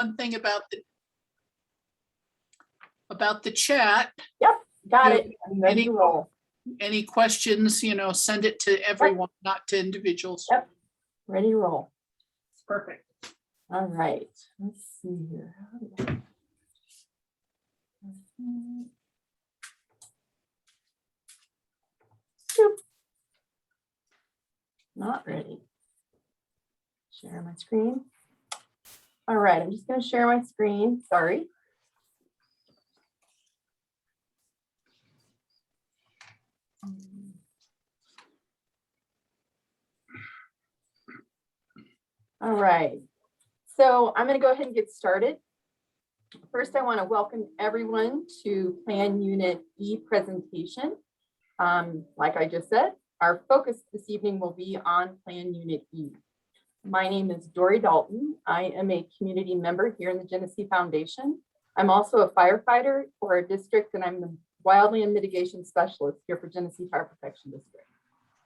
one thing about the chat. Yep, got You- it. I'm ready any- to roll. Any questions, send it to everyone, not to individuals. Yep. Ready to roll. Perfect. All right. Let's see here. Boop. Not ready. Share my screen. All right, I'm just going to share my screen. Sorry. All right, so I'm going to go ahead and get started. First, I want to welcome everyone to Plan Unit E presentation. Like I just said, our focus this evening will be on Plan Unit E. My name is Dory Dalton. I am a community member here in the Genesee Foundation. I'm also a firefighter for our district, and I'm the wildland mitigation specialist here for Genesee Fire Protection District.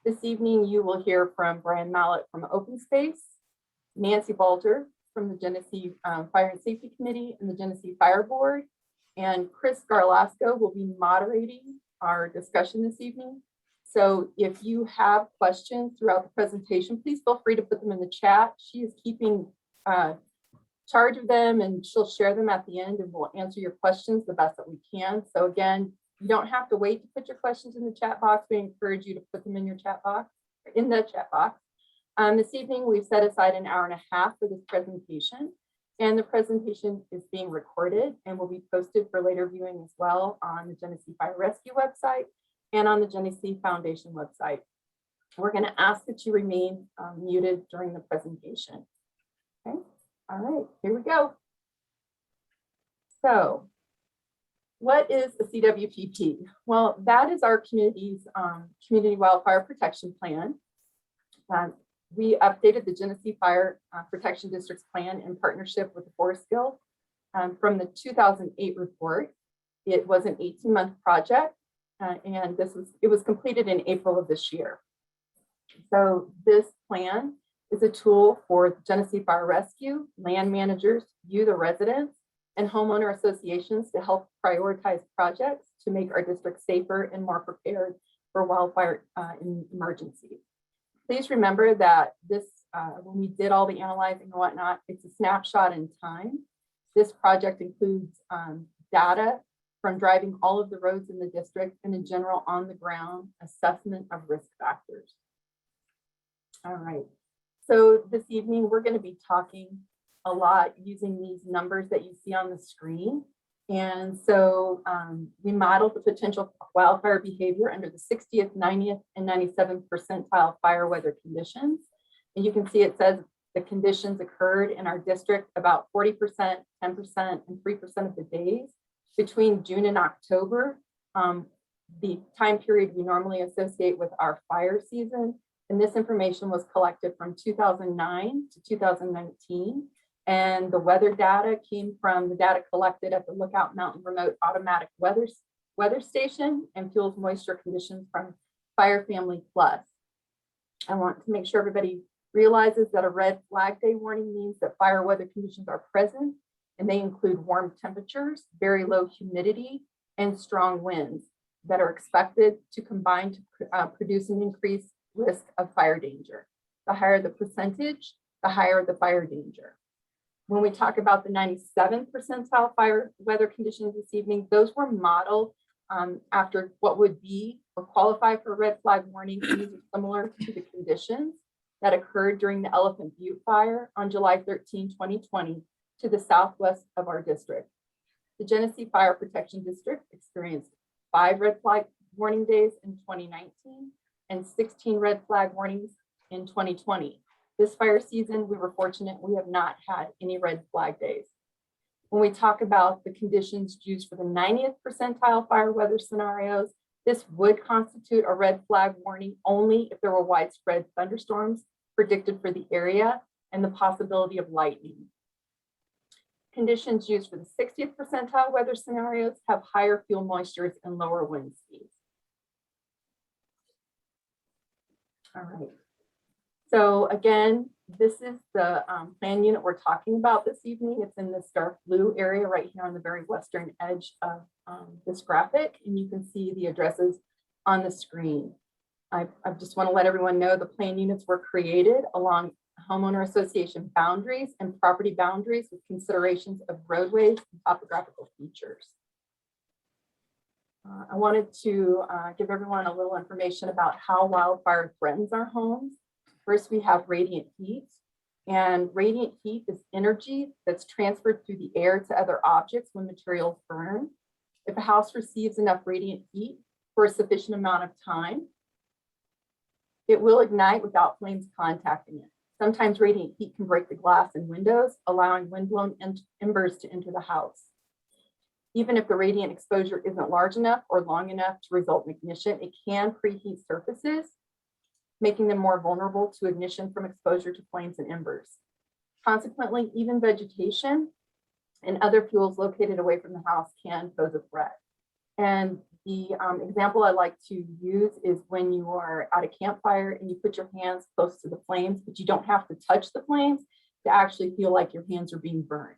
This evening, you will hear from Brian Mallett from Open Space, Nancy Balter from the Genesee Fire and Safety Committee and the Genesee Fire Board, and Chris Garlasco will be moderating our discussion this evening. So if you have questions throughout the presentation, please feel free to put them in the chat. She is keeping charge of them, and she'll share them at the end, and we'll answer your questions the best that we can. So again, you don't have to wait to put your questions in the chat box. We encourage you to put them in your chat box, in the chat box. This evening, we've set aside an hour and a half for this presentation, and the presentation is being recorded and will be posted for later viewing as well on the Genesee Fire Rescue website and on the Genesee Foundation website. We're going to ask that you remain muted during the presentation. Okay, all right, here we go. So, what is the CWPP? Well, that is our community's community wildfire protection plan. We updated the Genesee Fire Protection District's plan in partnership with the Forest Guild from the 2008 report. It was an 18-month project, and it was completed in April of this year. So this plan is a tool for the Genesee Fire Rescue, land managers, you, the residents, and homeowner associations to help prioritize projects to make our district safer and more prepared for wildfire emergencies. Please remember that this, when we did all the analyzing and whatnot, it's a snapshot in time. This project includes data from driving all of the roads in the district and a general on the ground assessment of risk factors. All right, so this evening we're going to be talking a lot using these numbers that you see on the screen. And so we modeled the potential wildfire behavior under the 60th, 90th, and 97th percentile fire weather conditions. And you can see it says the conditions occurred in our district about 40%, 10%, and 3% of the days between June and October, the time period we normally associate with our fire season. And this information was collected from 2009 to 2019. And the weather data came from the data collected at the Lookout Mountain Remote Automatic Weather Station and fuels moisture conditions from Fire Family Plus. I want to make sure everybody realizes that a red flag day warning means that fire weather conditions are present, and they include warm temperatures, very low humidity, and strong winds that are expected to combine to produce an increased risk of fire danger. The higher the percentage, the higher the fire danger. When we talk about the 97th percentile fire weather conditions this evening, those were modeled after what would be or qualify for red flag warning. These are similar to the conditions that occurred during the Elephant Butte fire on July 13, 2020 to the southwest of our district. The Genesee Fire Protection District experienced 5 red flag warning days in 2019 and 16 red flag warnings in 2020. This fire season, we were fortunate we have not had any red flag days. When we talk about the conditions used for the 90th percentile fire weather scenarios, this would constitute a red flag warning only if there were widespread thunderstorms predicted for the area and the possibility of lightning. Conditions used for the 60th percentile weather scenarios have higher fuel moistures and lower wind speeds. All right. So again, This is the plan unit we're talking about this evening. It's in this dark blue area right here on the very western edge of this graphic, and you can see the addresses on the screen. I just want to let everyone know the plan units were created along homeowner association boundaries and property boundaries with considerations of roadways and topographical features. I wanted to give everyone a little information about how wildfire threatens our homes. First, we have radiant heat, and radiant heat is energy that's transferred through the air to other objects when materials burn. If a house receives enough radiant heat for a sufficient amount of time, it will ignite without flames contacting it. Sometimes radiant heat can break the glass and windows, allowing windblown embers to enter the house. Even if the radiant exposure isn't large enough or long enough to result in ignition, it can preheat surfaces, making them more vulnerable to ignition from exposure to flames and embers. Consequently, even vegetation and other fuels located away from the house can pose a threat. And the example I like to use is when you are at a campfire and you put your hands close to the flames, but you don't have to touch the flames to actually feel like your hands are being burned.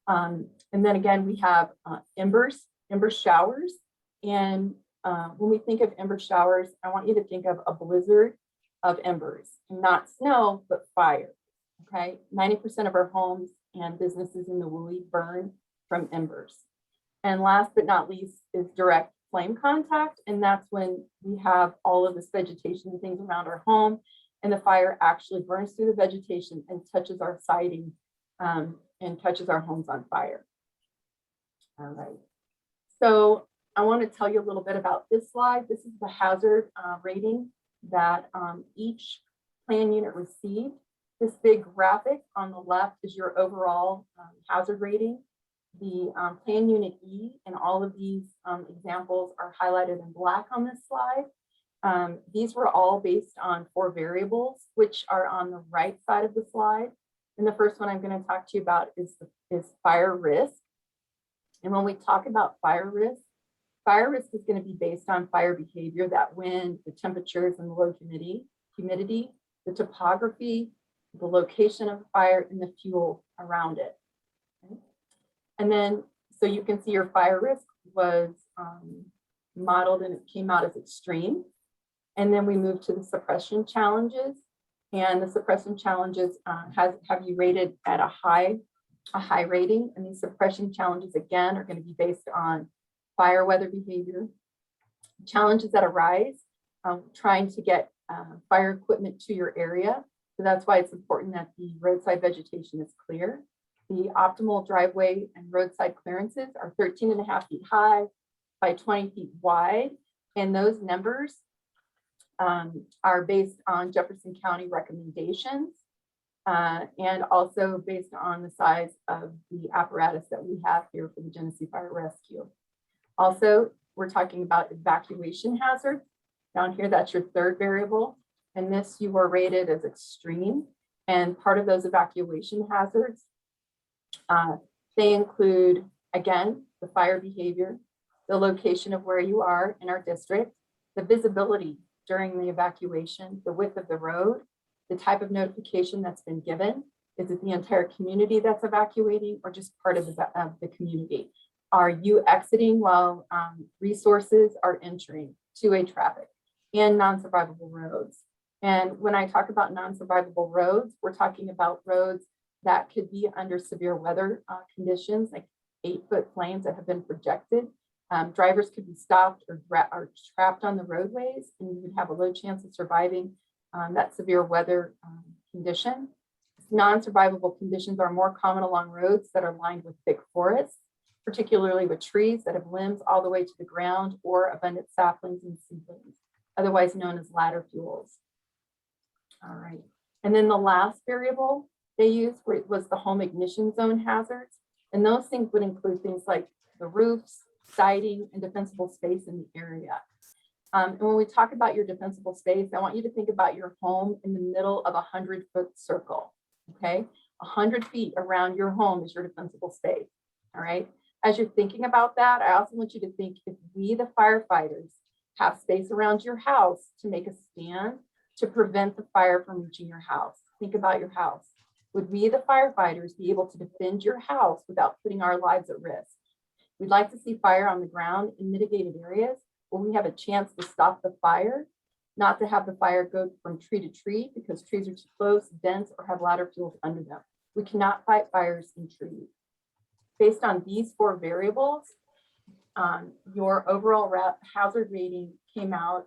And then again, we have ember showers. And when we think of ember showers, I want you to think of a blizzard of embers, not snow, but fire. Okay, 90% of our homes and businesses in the WUI burn from embers. And last but not least is direct flame contact. And that's when we have all of this vegetation and things around our home, and the fire actually burns through the vegetation and touches our siding and touches our homes on fire. All right. So I want to tell you a little bit about this slide. This is the hazard rating that each plan unit received. This big graphic on the left is your overall hazard rating. The plan unit E and all of these examples are highlighted in black on this slide. These were all based on 4 variables, which are on the right side of the slide. And the first one I'm going to talk to you about is fire risk. And when we talk about fire risk is going to be based on fire behavior, that wind, the temperatures, and the low humidity, the topography, the location of the fire, and the fuel around it. Okay? And then, so you can see your fire risk was modeled and it came out as extreme. And then we moved to the suppression challenges. And the suppression challenges have you rated at a high rating. And these suppression challenges, again, are going to be based on fire weather behavior, challenges that arise, trying to get fire equipment to your area. So that's why it's important that the roadside vegetation is clear. The optimal driveway and roadside clearances are 13.5 feet high by 20 feet wide. And those numbers are based on Jefferson County recommendations and also based on the size of the apparatus that we have here for the Genesee Fire Rescue. Also, we're talking about evacuation hazards. Down here, that's your 3rd variable. And this you were rated as extreme. And part of those evacuation hazards, they include, again, the fire behavior, the location of where you are in our district, the visibility during the evacuation, the width of the road, the type of notification that's been given. Is it the entire community that's evacuating or just part of the community? Are you exiting while resources are entering two-way traffic and non-survivable roads? And when I talk about non-survivable roads, we're talking about roads that could be under severe weather conditions, like 8-foot flames that have been projected. Drivers could be stopped or trapped on the roadways, and you would have a low chance of surviving that severe weather condition. Non-survivable conditions are more common along roads that are lined with thick forests, particularly with trees that have limbs all the way to the ground or abundant saplings and seedlings, otherwise known as ladder fuels. All right, and then the last variable they used was the home ignition zone hazards. And those things would include things like the roofs, siding, and defensible space in the area. And when we talk about your defensible space, I want you to think about your home in the middle of a 100-foot circle, okay? 100 feet around your home is your defensible space, all right? As you're thinking about that, I also want you to think, if we, the firefighters, have space around your house to make a stand to prevent the fire from reaching your house. think about your house. Would we, the firefighters, be able to defend your house without putting our lives at risk? We'd like to see fire on the ground in mitigated areas where we have a chance to stop the fire, not to have the fire go from tree to tree because trees are too close, dense, or have ladder fuels under them. We cannot fight fires in trees. Based on these 4 variables, your overall hazard rating came out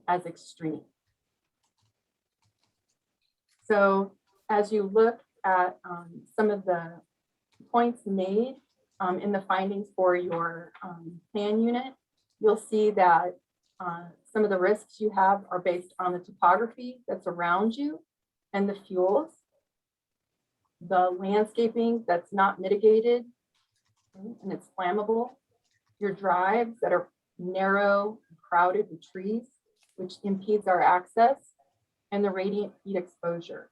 as extreme. So as you look at some of the points made in the findings for your plan unit, you'll see that some of the risks you have are based on the topography that's around you and the fuels, the landscaping that's not mitigated and it's flammable, your drives that are narrow, crowded with trees, which impedes our access, and the radiant heat exposure.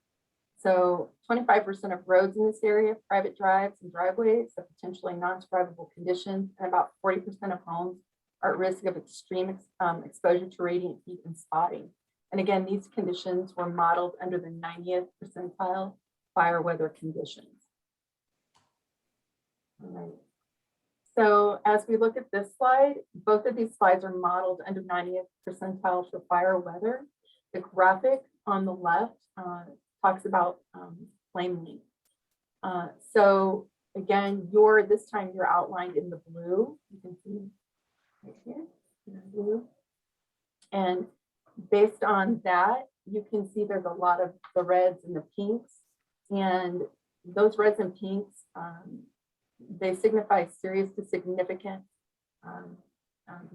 So 25% of roads in this area, private drives and driveways have potentially non-survivable conditions, and about 40% of homes are at risk of extreme exposure to radiant heat and spotting. And again, these conditions were modeled under the 90th percentile fire weather conditions. All right. So as we look at this slide, both of these slides are modeled under 90th percentile for fire weather. The graphic on the left talks about flame length. So again, this time you're outlined in the blue. You can see right here, in the blue. And based on that, you can see there's a lot of the reds and the pinks. And those reds and pinks, they signify serious to significant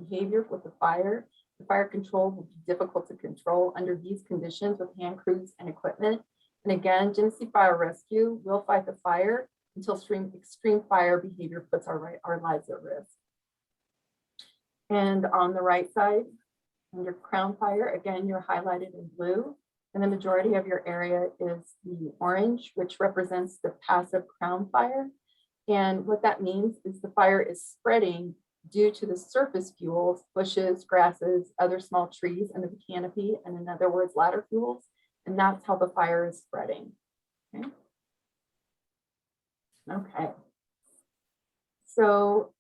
behavior with the fire. The fire control will be difficult to control under these conditions with hand crews and equipment. And again, Genesee Fire Rescue will fight the fire until extreme fire behavior puts our lives at risk. And on the right side, under crown fire, again, you're highlighted in blue. And the majority of your area is the orange, which represents the passive crown fire. And what that means is the fire is spreading due to the surface fuels, bushes, grasses, other small trees under the canopy, and in other words, ladder fuels. And that's how the fire is spreading. Okay. Okay. So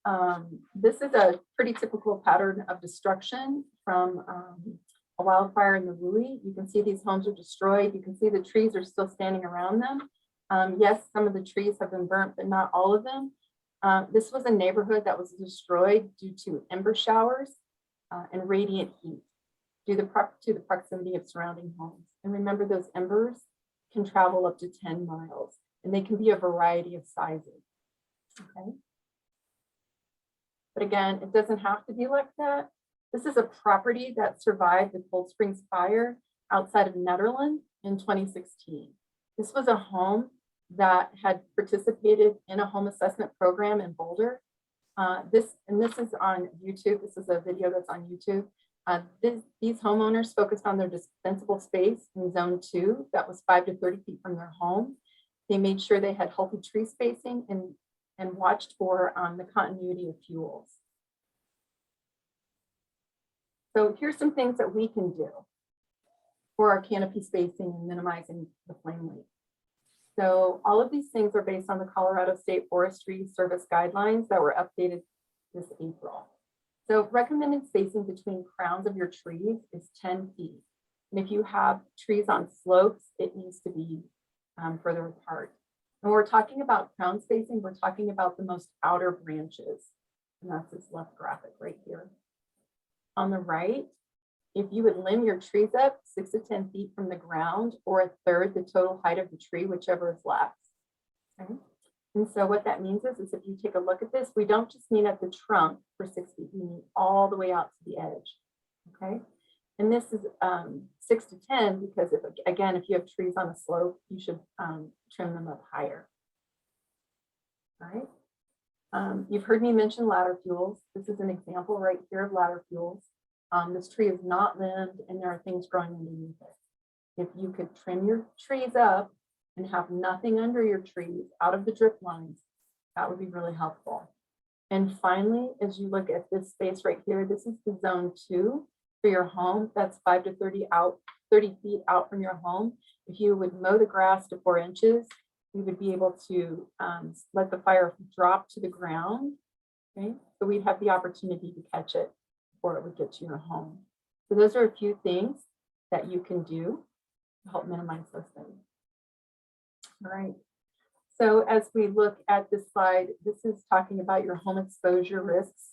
this is a pretty typical pattern of destruction from a wildfire in the Woolley. You can see these homes are destroyed. You can see the trees are still standing around them. Yes, some of the trees have been burnt, but not all of them. This was a neighborhood that was destroyed due to ember showers and radiant heat due to the proximity of surrounding homes. And remember, those embers can travel up to 10 miles, and they can be a variety of sizes. Okay. But again, it doesn't have to be like that. This is a property that survived the Cold Springs fire outside of Netherland in 2016. This was a home that had participated in a home assessment program in Boulder. This is on YouTube. This is a video that's on YouTube. These homeowners focused on their defensible space in zone 2 that was 5 to 30 feet from their home. They made sure they had healthy tree spacing and watched for the continuity of fuels. So here's some things that we can do for our canopy spacing and minimizing the flame leak. So all of these things are based on the Colorado State Forestry Service guidelines that were updated this April. So recommended spacing between crowns of your trees is 10 feet. And if you have trees on slopes, it needs to be further apart. When we're talking about crown spacing, we're talking about the most outer branches. And that's this left graphic right here. On the right, if you would limb your trees up 6 to 10 feet from the ground or a third the total height of the tree, whichever is less. Okay. And so what that means is if you take a look at this, we don't just mean at the trunk for 6 feet, we mean all the way out to the edge. Okay. And this is 6 to 10 because if you have trees on a slope, you should trim them up higher. All right. You've heard me mention ladder fuels. This is an example right here of ladder fuels. This tree is not limbed and there are things growing underneath it. If you could trim your trees up and have nothing under your trees out of the drip lines, that would be really helpful. And finally, as you look at this space right here, this is the zone 2. for your home, that's 5 to 30 feet out from your home. If you would mow the grass to 4 inches, we would be able to let the fire drop to the ground. Okay, so we'd have the opportunity to catch it before it would get to your home. So those are a few things that you can do to help minimize those things. All right. So as we look at this slide, this is talking about your home exposure risks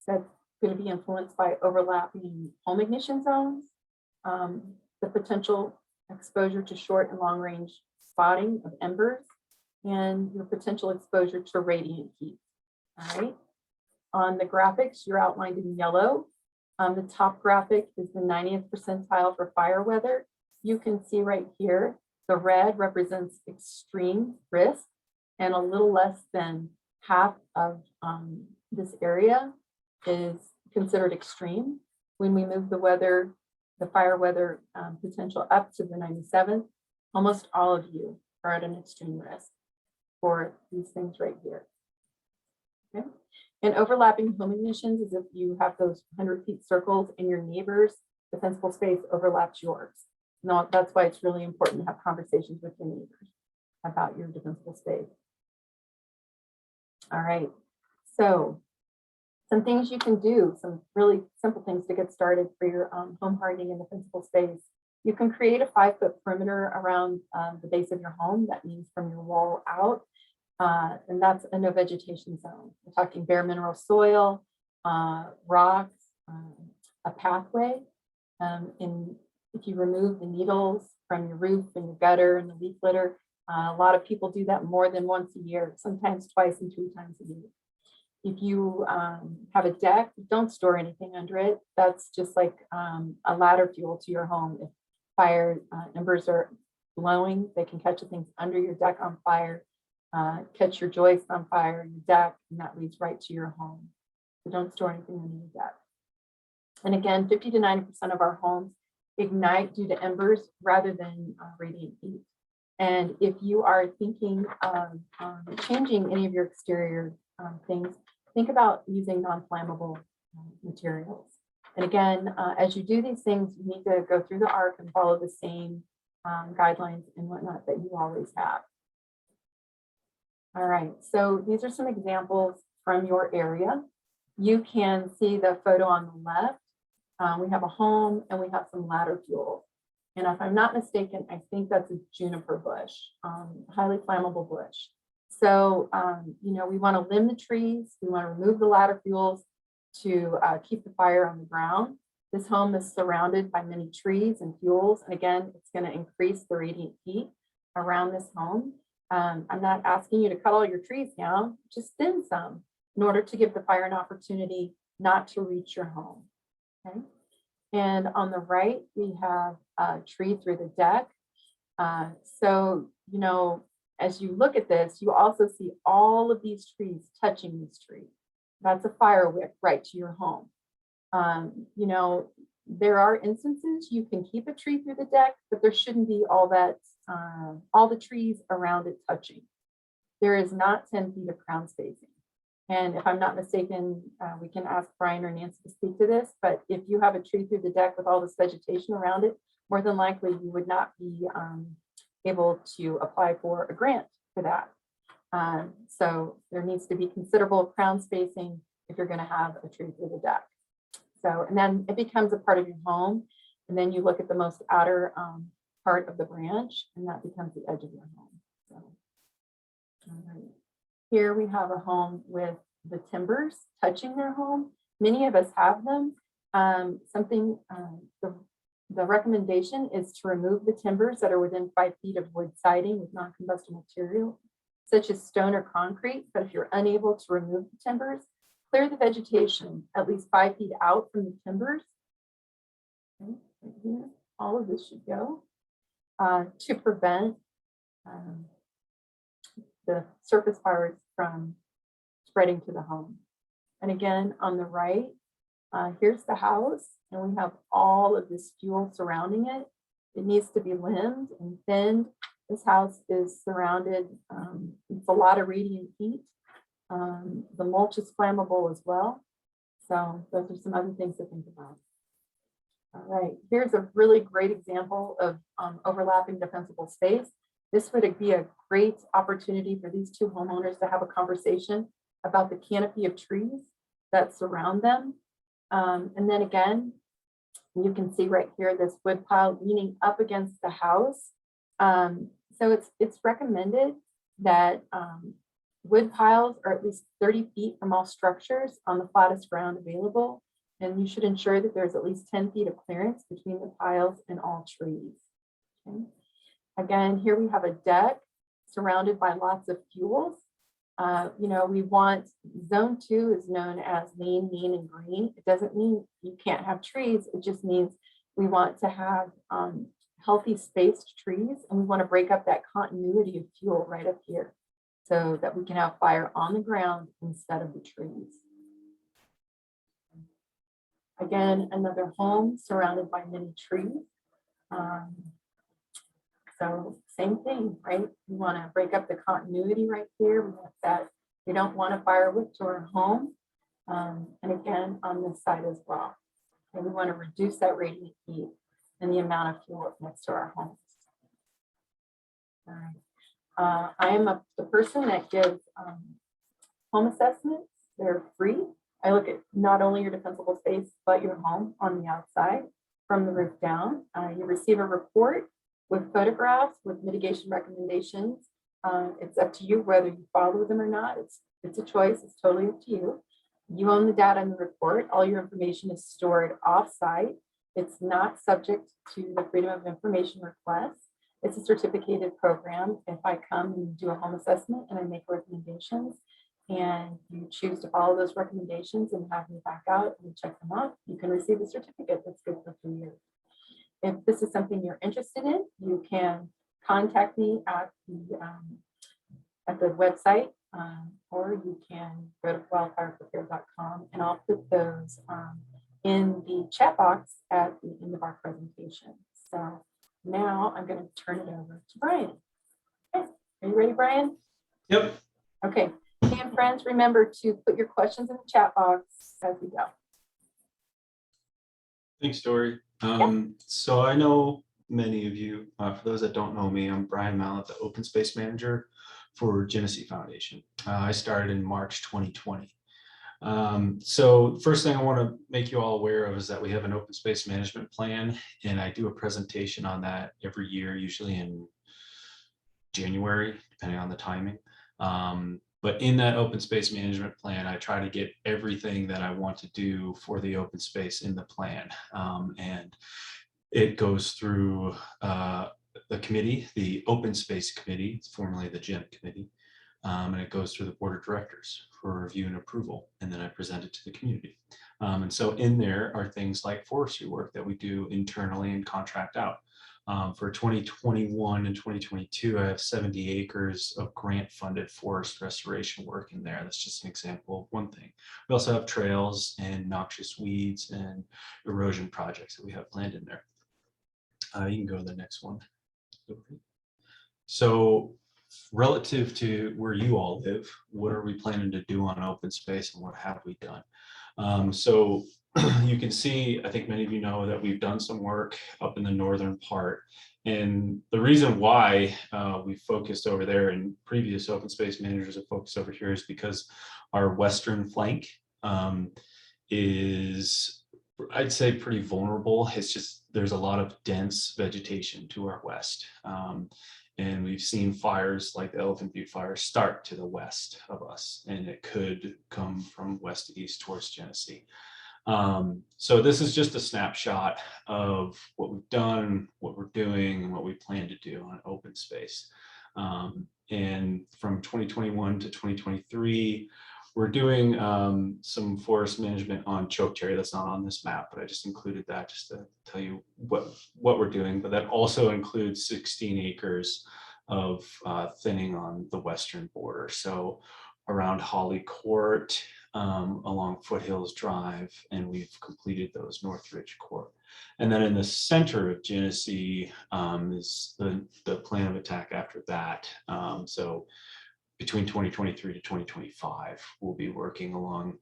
that's going to be influenced by overlapping home ignition zones, the potential exposure to short and long range spotting of embers, and your potential exposure to radiant heat. All right. On the graphics, you're outlined in yellow. The top graphic is the 90th percentile for fire weather. You can see right here, the red represents extreme risk, and a little less than half of this area is considered extreme. When we move the weather, the fire weather potential up to the 97th, almost all of you are at an extreme risk for these things right here. Okay. And overlapping home ignitions is if you have those 100 feet circles and your neighbor's defensible space overlaps yours. No, that's why it's really important to have conversations with your neighbors about your defensible space. All right, so some things you can do, some really simple things to get started for your home hardening and defensible space. You can create a 5-foot perimeter around the base of your home. That means from your wall out, and that's a no vegetation zone. We're talking bare mineral soil, rocks, a pathway. And if you remove the needles from your roof and your gutter and the leaf litter, a lot of people do that more than once a year, sometimes twice and 3 times a year. If you have a deck, don't store anything under it. That's just like a ladder fuel to your home. If fire embers are blowing, they can catch the things under your deck on fire, catch your joists on fire, your deck, and that leads right to your home. So don't store anything under your deck. And again, 50 to 90% of our homes ignite due to embers rather than radiant heat. And if you are thinking of changing any of your exterior things, think about using non-flammable materials. And again, as you do these things, you need to go through the ARC and follow the same guidelines and whatnot that you always have. All right, so these are some examples from your area. You can see the photo on the left. We have a home and we have some ladder fuel. And if I'm not mistaken, I think that's a juniper bush, highly flammable bush. So, you know, we want to limb the trees. We want to remove the ladder fuels to keep the fire on the ground. This home is surrounded by many trees and fuels. And again, it's going to increase the radiant heat around this home. I'm not asking you to cut all your trees down, just thin some in order to give the fire an opportunity not to reach your home. Okay. And on the right, we have a tree through the deck. So, you know, as you look at this, you also see all of these trees touching this tree. That's a fire wick right to your home. You know, there are instances you can keep a tree through the deck, but there shouldn't be all that, all the trees around it touching. There is not 10 feet of crown spacing. And if I'm not mistaken, we can ask Brian or Nancy to speak to this, but if you have a tree through the deck with all this vegetation around it, more than likely you would not be able to apply for a grant for that. So there needs to be considerable crown spacing if you're going to have a tree through the deck. So, and then it becomes a part of your home. And then you look at the most outer part of the branch, and that becomes the edge of your home. So, all right. Here we have a home with the timbers touching their home. Many of us have them. The recommendation is to remove the timbers that are within 5 feet of wood siding with non-combustible material, such as stone or concrete. But if you're unable to remove the timbers, clear the vegetation at least 5 feet out from the timbers. Okay, right here, all of this should go to prevent the surface fires from spreading to the home. And again, on the right, here's the house, and we have all of this fuel surrounding it. It needs to be limbed and thinned. This house is surrounded, it's a lot of radiant heat. The mulch is flammable as well. So those are some other things to think about. All right, here's a really great example of overlapping defensible space. This would be a great opportunity for these two homeowners to have a conversation about the canopy of trees that surround them. And then again, you can see right here, this wood pile leaning up against the house. So it's recommended that wood piles are at least 30 feet from all structures on the flattest ground available. And you should ensure that there's at least 10 feet of clearance between the piles and all trees. Okay. Again, here we have a deck surrounded by lots of fuels. We want zone 2 is known as lean, mean, and green. It doesn't mean you can't have trees. It just means we want to have healthy spaced trees, and we want to break up that continuity of fuel right up here so that we can have fire on the ground instead of the trees. Again, another home surrounded by many trees. So same thing, right? We want to break up the continuity right here. We want that we don't want a firewood to our home. And again, on this side as well. And we want to reduce that radiant heat and the amount of fuel next to our homes. All right. I am the person that gives home assessments. They're free. I look at not only your defensible space, but your home on the outside from the roof down. You receive a report with photographs, with mitigation recommendations. It's up to you whether you follow them or not. It's a choice. It's totally up to you. You own the data in the report. All your information is stored off-site. It's not subject to the Freedom of Information request. It's a certificated program. If I come and do a home assessment and I make recommendations and you choose to follow those recommendations and have me back out and check them off, you can receive a certificate that's good for 3 years. If this is something you're interested in, you can contact me at the website, or you can go to wildfireprepare.com, and I'll put those in the chat box at the end of our presentation. So now I'm going to turn it over to Brian. Okay. Are you ready, Brian? Yep. Okay. And friends, remember to put your questions in the chat box as we go. Thanks, Dory. So I know many of you, for those that don't know me, I'm Brian Mallett, the Open Space Manager for Genesee Foundation. I started in March 2020. So first thing I want to make you all aware of is that we have an open space management plan, and I do a presentation on that every year, usually in January, depending on the timing. But in that open space management plan, I try to get everything that I want to do for the open space in the plan. And it goes through the committee, the Open Space Committee, formerly the GEM Committee, and it goes through the Board of Directors for review and approval, and then I present it to the community. And so in there are things like forestry work that we do internally and contract out. For 2021 and 2022, I have 70 acres of grant-funded forest restoration work in there. That's just an example of one thing. We also have trails and noxious weeds and erosion projects that we have planned in there. You can go to the next one. So relative to where you all live, what are we planning to do on open space, and what have we done? So you can see, I think many of you know that we've done some work up in the northern part. And the reason why we focused over there and previous open space managers have focused over here is because our western flank is, I'd say, pretty vulnerable. It's just, there's a lot of dense vegetation to our west. And we've seen fires like the Elephant Butte fire start to the west of us, and it could come from west to east towards Genesee. So this is just a snapshot of what we've done, what we're doing, and what we plan to do on open space. And from 2021 to 2023, we're doing some forest management on chokecherry. That's not on this map, but I just included that just to tell you what we're doing. But that also includes 16 acres of thinning on the western border. So around Holly Court, along Foothills Drive, and we've completed those Northridge Court. And then in the center of Genesee is the plan of attack after that. So between 2023 to 2025, we'll be working along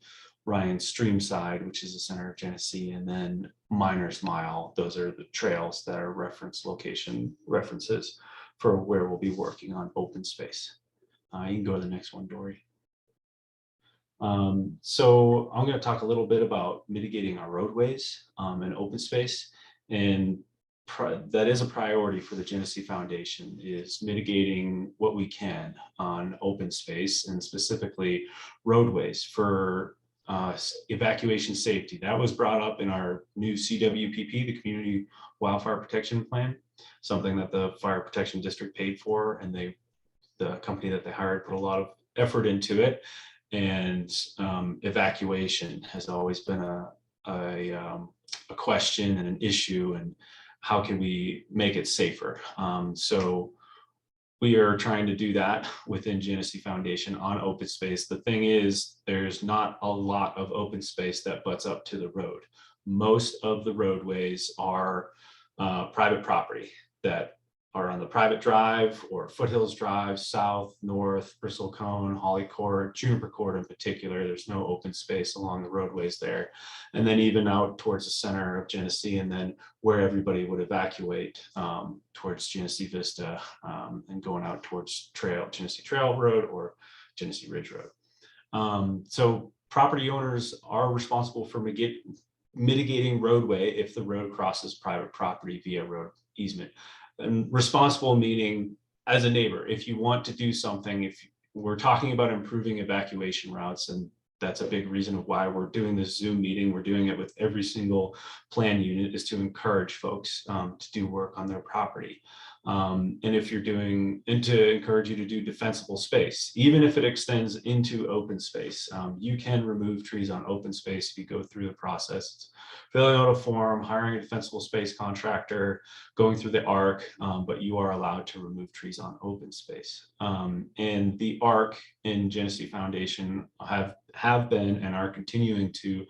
Ryan's Stream side, which is the center of Genesee, and then Miners Mile. Those are the trails that are reference location references for where we'll be working on open space. You can go to the next one, Dory. So I'm going to talk a little bit about mitigating our roadways and open space, and that is a priority for the Genesee Foundation, is mitigating what we can on open space and specifically roadways for evacuation safety. That was brought up in our new CWPP, the Community Wildfire Protection Plan, something that the Fire Protection District paid for, and the company that they hired put a lot of effort into it. And evacuation has always been a question and an issue, and how can we make it safer? So we are trying to do that within Genesee Foundation on open space. The thing is, there's not a lot of open space that butts up to the road. Most of the roadways are private property that are on the private drive or Foothills Drive, South, North, Bristle Cone, Holly Court, Juniper Court in particular. There's no open space along the roadways there. And then even out towards the center of Genesee, and then where everybody would evacuate towards Genesee Vista and going out towards Genesee Trail Road or Genesee Ridge Road. So property owners are responsible for mitigating roadway if the road crosses private property via road easement. And responsible meaning, as a neighbor, if you want to do something, if we're talking about improving evacuation routes, and that's a big reason of why we're doing this Zoom meeting, we're doing it with every single plan unit, is to encourage folks to do work on their property. And if you're and to encourage you to do defensible space, even if it extends into open space, you can remove trees on open space if you go through the process. It's filling out a form, hiring a defensible space contractor, going through the ARC, but you are allowed to remove trees on open space. And the ARC and Genesee Foundation have been and are continuing to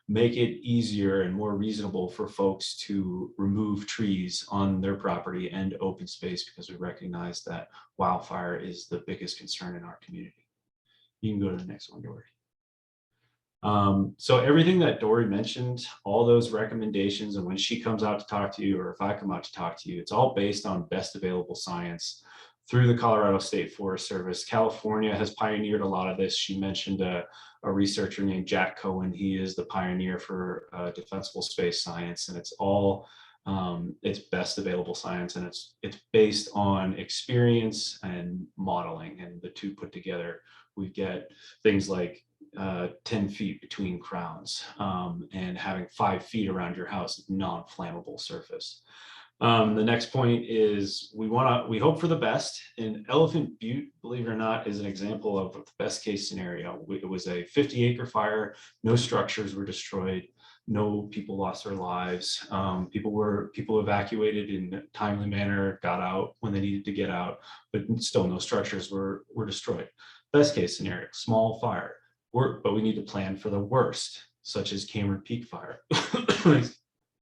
make it easier and more reasonable for folks to remove trees on their property and open space, because we recognize that wildfire is the biggest concern in our community. You can go to the next one, Dory. So everything that Dory mentioned, all those recommendations, and when she comes out to talk to you, or if I come out to talk to you, it's all based on best available science through the Colorado State Forest Service. California has pioneered a lot of this. She mentioned a researcher named Jack Cohen. He is the pioneer for defensible space science, and it's all it's best available science, and it's based on experience and modeling, and the two put together, we get things like 10 feet between crowns and having 5 feet around your house, non-flammable surface. The next point is we hope for the best. And Elephant Butte, believe it or not, is an example of the best case scenario. It was a 50-acre fire, no structures were destroyed, no people lost their lives. People evacuated in a timely manner, got out when they needed to get out, but still no structures were destroyed. Best case scenario, small fire, but we need to plan for the worst, such as Cameron Peak Fire.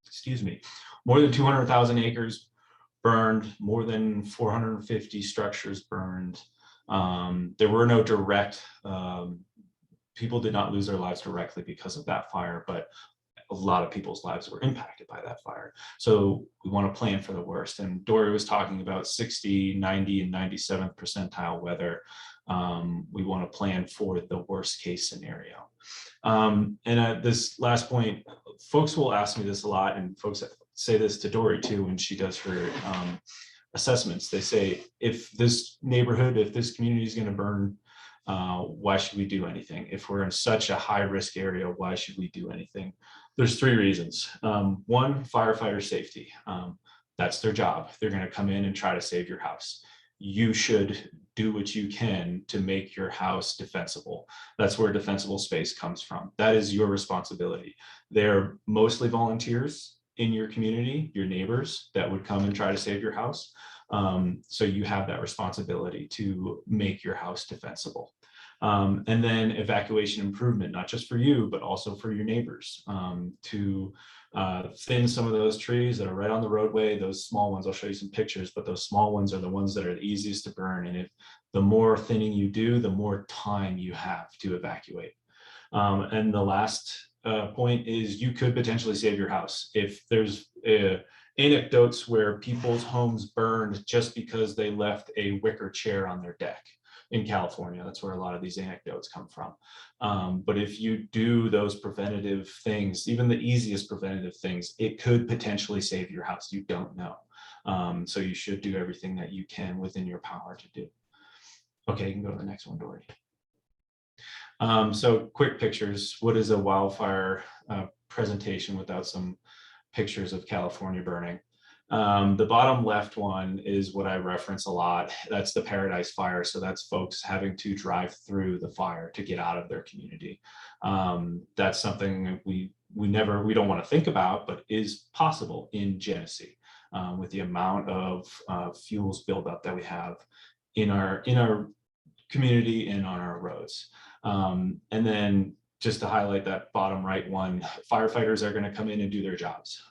Excuse me. More than 200,000 acres burned, more than 450 structures burned. There were no direct, people did not lose their lives directly because of that fire, but a lot of people's lives were impacted by that fire. So we want to plan for the worst. And Dory was talking about 60, 90, and 97th percentile weather. We want to plan for the worst case scenario. And at this last point, folks will ask me this a lot, and folks say this to Dory too when she does her assessments. They say, if this neighborhood, if this community is going to burn, why should we do anything? If we're in such a high risk area, why should we do anything? There's 3 reasons. One, firefighter safety. That's their job. They're going to come in and try to save your house. You should do what you can to make your house defensible. That's where defensible space comes from. That is your responsibility. They're mostly volunteers in your community, your neighbors that would come and try to save your house. So you have that responsibility to make your house defensible. And then evacuation improvement, not just for you, but also for your neighbors, to thin some of those trees that are right on the roadway. Those small ones, I'll show you some pictures, but those small ones are the ones that are the easiest to burn. And if The more thinning you do, the more time you have to evacuate. And the last point is you could potentially save your house. If there's anecdotes where people's homes burned just because they left a wicker chair on their deck in California, that's where a lot of these anecdotes come from. But if you do those preventative things, even the easiest preventative things, it could potentially save your house. You don't know. So you should do everything that you can within your power to do. Okay, you can go to the next one, Dory. So quick pictures. What is a wildfire presentation without some pictures of California burning? The bottom left one is what I reference a lot. That's the Paradise Fire. So that's folks having to drive through the fire to get out of their community. That's something we don't want to think about, but is possible in Genesee with the amount of fuels buildup that we have in our community and on our roads. And then just to highlight that bottom right one, firefighters are going to come in and do their jobs.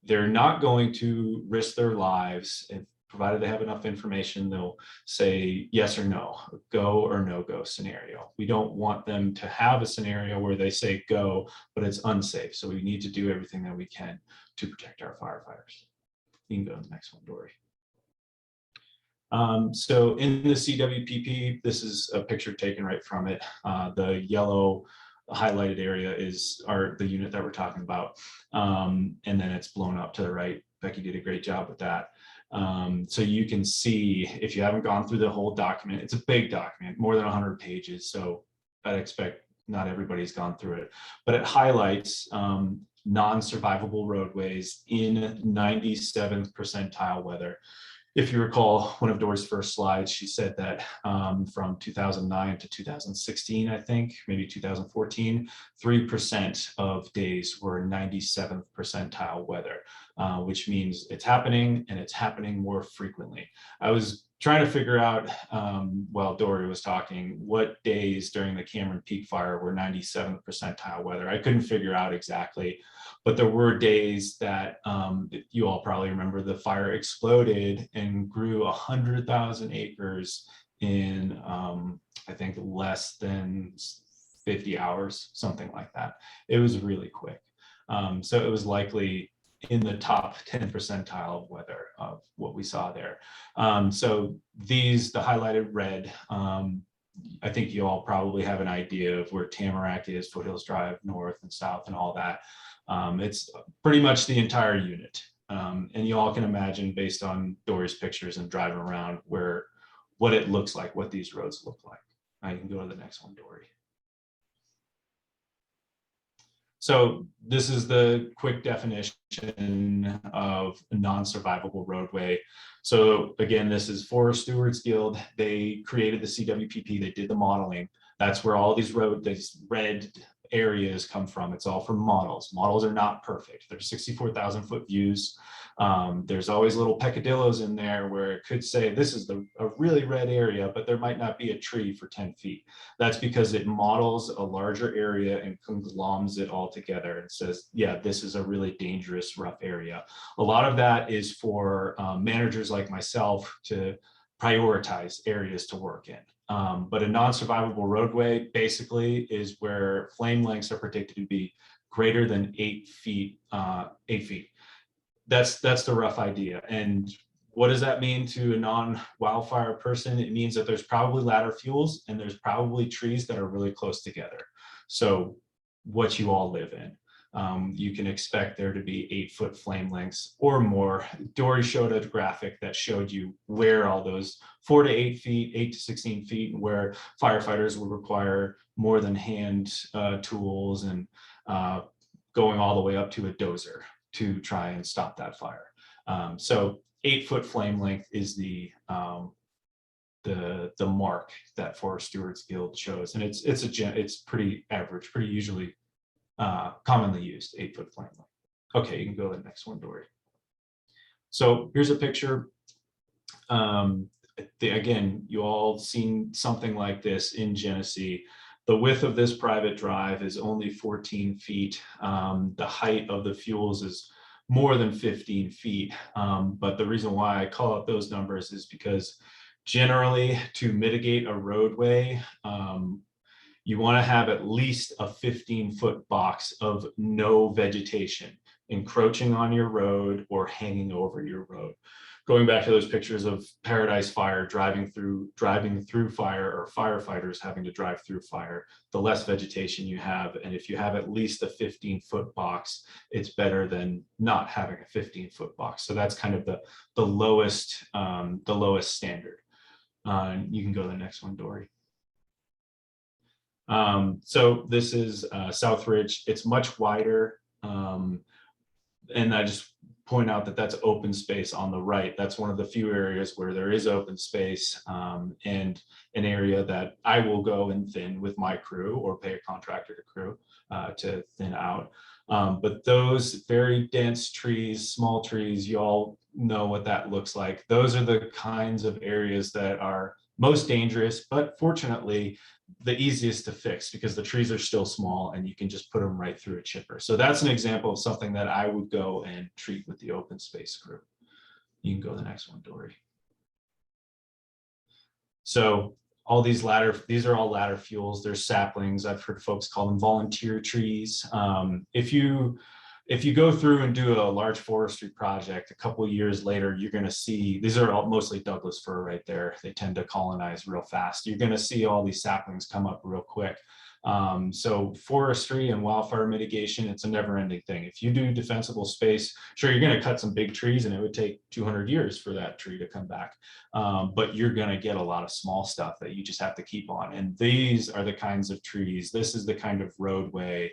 They're not going to risk their lives. If provided they have enough information, they'll say yes or no, go or no go scenario. We don't want them to have a scenario where they say go, but it's unsafe. So we need to do everything that we can to protect our firefighters. You can go to the next one, Dory. So in the CWPP, this is a picture taken right from it. The yellow highlighted area is the unit that we're talking about. And then it's blown up to the right. Becky did a great job with that. So you can see, if you haven't gone through the whole document, it's a big document, more than 100 pages. So I'd expect not everybody's gone through it, but it highlights non-survivable roadways in 97th percentile weather. If you recall one of Dory's first slides, she said that from 2009 to 2016, I think, maybe 2014, 3% of days were 97th percentile weather, which means it's happening and it's happening more frequently. I was trying to figure out, while Dory was talking, what days during the Cameron Peak fire were 97th percentile weather. I couldn't figure out exactly, but there were days that you all probably remember the fire exploded and grew 100,000 acres in, I think, less than 50 hours, something like that. It was really quick. So it was likely in the top 10 percentile of weather of what we saw there. So the highlighted red, I think you all probably have an idea of where Tamarack is, Foothills Drive, north and south and all that. It's pretty much the entire unit. And you all can imagine, based on Dory's pictures and driving around, what it looks like, what these roads look like. I can go to the next one, Dory. So this is the quick definition of a non-survivable roadway. So again, this is Forest Stewards Guild. They created the CWPP. They did the modeling. That's where all these red areas come from. It's all from models. Models are not perfect. There's 64,000 foot views. There's always little peccadillos in there where it could say this is a really red area, but there might not be a tree for 10 feet. That's because it models a larger area and conglomerates it all together and says, yeah, this is a really dangerous, rough area. A lot of that is for managers like myself to prioritize areas to work in. But a non-survivable roadway basically is where flame lengths are predicted to be greater than 8 feet. 8 feet. That's the rough idea. And what does that mean to a non-wildfire person? It means that there's probably ladder fuels and there's probably trees that are really close together. So what you all live in. You can expect there to be 8 foot flame lengths or more. Dory showed a graphic that showed you where all those 4 to 8 feet, 8 to 16 feet, and where firefighters would require more than hand tools and going all the way up to a dozer to try and stop that fire. So 8 foot flame length is the mark that Forest Stewards Guild shows, and it's pretty average, pretty usually commonly used, 8 foot flame length. Okay, you can go to the next one, Dory. So here's a picture. Again, you all seen something like this in Genesee. The width of this private drive is only 14 feet. The height of the fuels is more than 15 feet. But the reason why I call out those numbers is because Generally, to mitigate a roadway, you want to have at least a 15-foot box of no vegetation encroaching on your road or hanging over your road. Going back to those pictures of Paradise Fire driving through fire, or firefighters having to drive through fire, the less vegetation you have. And if you have at least a 15-foot box, it's better than not having a 15-foot box. So that's kind of the lowest standard. You can go to the next one, Dory. So this is Southridge. It's much wider. And I just point out that that's open space on the right. That's one of the few areas where there is open space, and an area that I will go and thin with my crew or pay a contractor to thin out. But those very dense trees, small trees, you all know what that looks like. Those are the kinds of areas that are most dangerous, but fortunately the easiest to fix because the trees are still small and you can just put them right through a chipper. So that's an example of something that I would go and treat with the open space crew. You can go to the next one, Dory. So all these are all ladder fuels. They're saplings. I've heard folks call them volunteer trees. If you go through and do a large forestry project, a couple of years later, you're going to see, these are all mostly Douglas fir right there. They tend to colonize real fast. You're going to see all these saplings come up real quick. So forestry and wildfire mitigation, it's a never ending thing. If you do defensible space, sure, you're going to cut some big trees and it would take 200 years for that tree to come back. But you're going to get a lot of small stuff that you just have to keep on. And these are the kinds of trees. This is the kind of roadway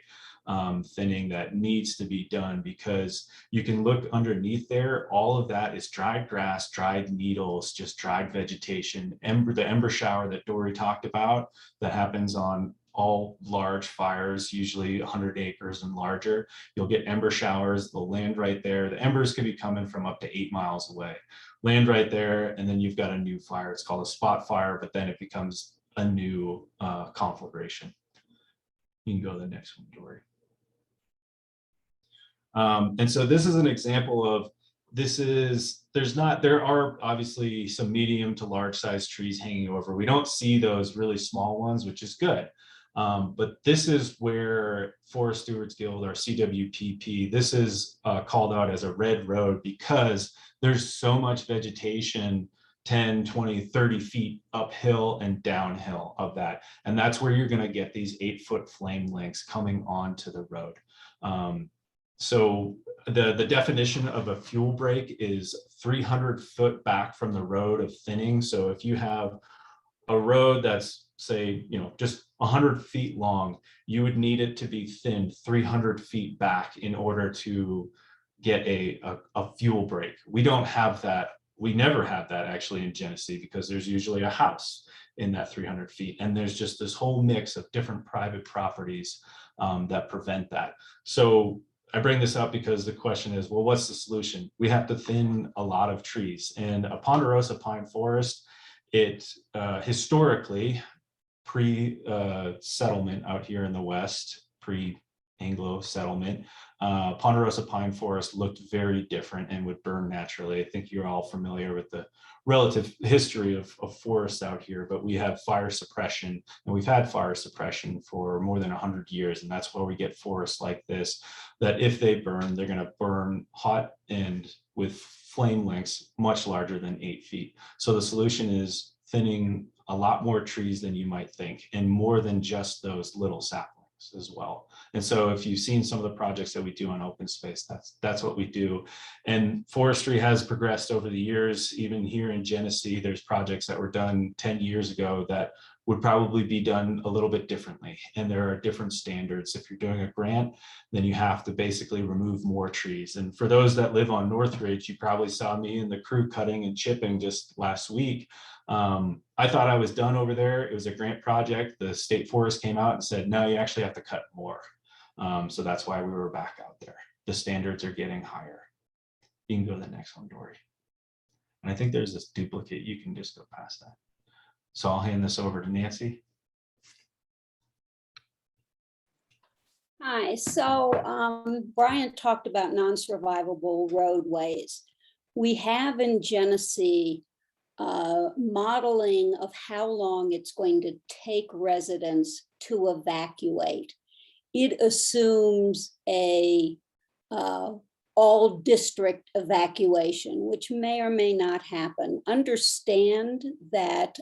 thinning that needs to be done, because you can look underneath there. All of that is dried grass, dried needles, just dried vegetation. The ember shower that Dory talked about that happens on all large fires, usually 100 acres and larger. You'll get ember showers. They'll land right there. The embers could be coming from up to 8 miles away. Land right there, and then you've got a new fire. It's called a spot fire, but then it becomes a new conflagration. You can go to the next one, Dory. And so this is an example of, there are obviously some medium to large size trees hanging over. We don't see those really small ones, which is good. But this is where Forest Stewards Guild, or CWPP, this is called out as a red road because there's so much vegetation 10, 20, 30 feet uphill and downhill of that. And that's where you're going to get these 8-foot flame lengths coming onto the road. So the definition of a fuel break is 300 foot back from the road of thinning. So if you have a road that's, say, just 100 feet long, you would need it to be thinned 300 feet back in order to get a fuel break. We don't have that. We never have that actually in Genesee, because there's usually a house in that 300 feet. And there's just this whole mix of different private properties that prevent that. So I bring this up because the question is, well, what's the solution? We have to thin a lot of trees, and a ponderosa pine forest, it historically, pre-settlement out here in the West, pre-Anglo settlement, ponderosa pine forest looked very different and would burn naturally. I think you're all familiar with the relative history of forests out here, but we have fire suppression, and we've had fire suppression for more than 100 years. And that's where we get forests like this, that if they burn, they're going to burn hot and with flame lengths much larger than 8 feet. So the solution is thinning a lot more trees than you might think, and more than just those little saplings as well. And so if you've seen some of the projects that we do on open space, that's what we do. And forestry has progressed over the years. Even here in Genesee, there's projects that were done 10 years ago that would probably be done a little bit differently. And there are different standards. If you're doing a grant, then you have to basically remove more trees. And for those that live on Northridge, you probably saw me and the crew cutting and chipping just last week. I thought I was done over there. It was a grant project. The state forest came out and said, no, you actually have to cut more. So that's why we were back out there. The standards are getting higher. You can go to the next one, Dory. And I think there's this duplicate. You can just go past that. So I'll hand this over to Nancy. Hi, so Brian talked about non-survivable roadways. We have in Genesee modeling of how long it's going to take residents to evacuate. It assumes a all district evacuation, which may or may not happen. Understand that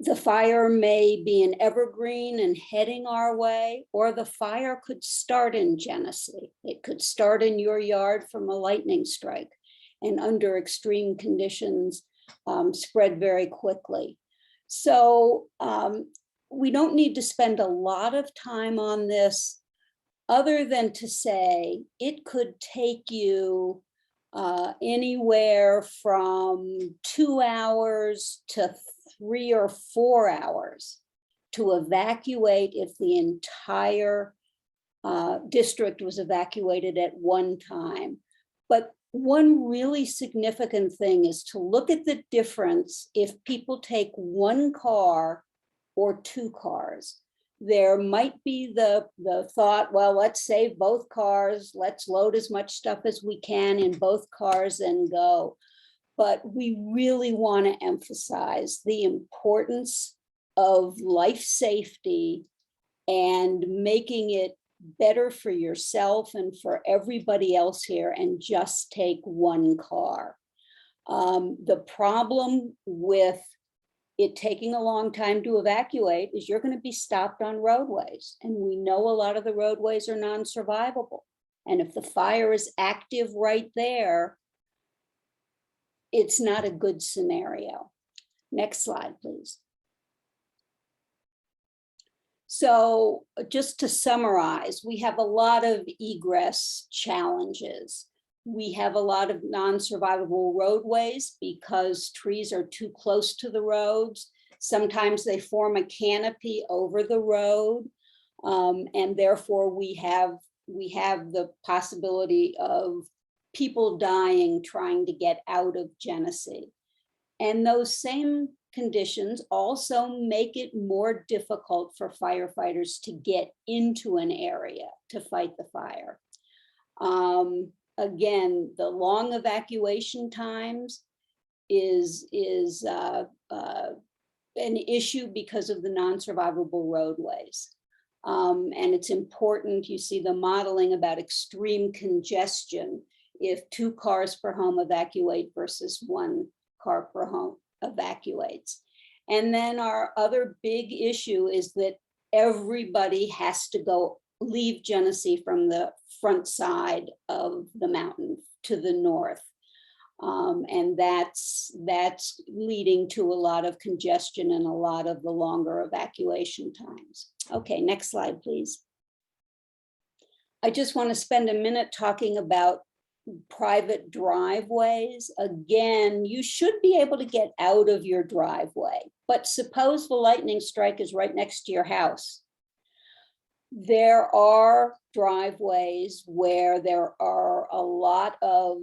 the fire may be an evergreen and heading our way, or the fire could start in Genesee. It could start in your yard from a lightning strike, and under extreme conditions spread very quickly. So we don't need to spend a lot of time on this, other than to say it could take you anywhere from 2 hours to 3 or 4 hours to evacuate if the entire district was evacuated at one time. But one really significant thing is to look at the difference if people take one car or 2 cars. There might be the thought, well, let's save both cars, let's load as much stuff as we can in both cars and go. But we really want to emphasize the importance of life safety and making it better for yourself and for everybody else here, and just take one car. The problem with it taking a long time to evacuate is you're going to be stopped on roadways. And we know a lot of the roadways are non-survivable. And if the fire is active right there, it's not a good scenario. Next slide, please. So just to summarize, we have a lot of egress challenges. We have a lot of non-survivable roadways because trees are too close to the roads. Sometimes they form a canopy over the road, and therefore we have the possibility of people dying trying to get out of Genesee. And those same conditions also make it more difficult for firefighters to get into an area to fight the fire. Again, the long evacuation times is an issue because of the non-survivable roadways. And it's important, you see the modeling about extreme congestion if 2 cars per home evacuate versus 1 car per home evacuates. And then our other big issue is that everybody has to leave Genesee from the front side of the mountain to the north. And that's leading to a lot of congestion and a lot of the longer evacuation times. Okay, next slide, please. I just want to spend a minute talking about private driveways. Again, you should be able to get out of your driveway, but suppose the lightning strike is right next to your house. There are driveways where there are a lot of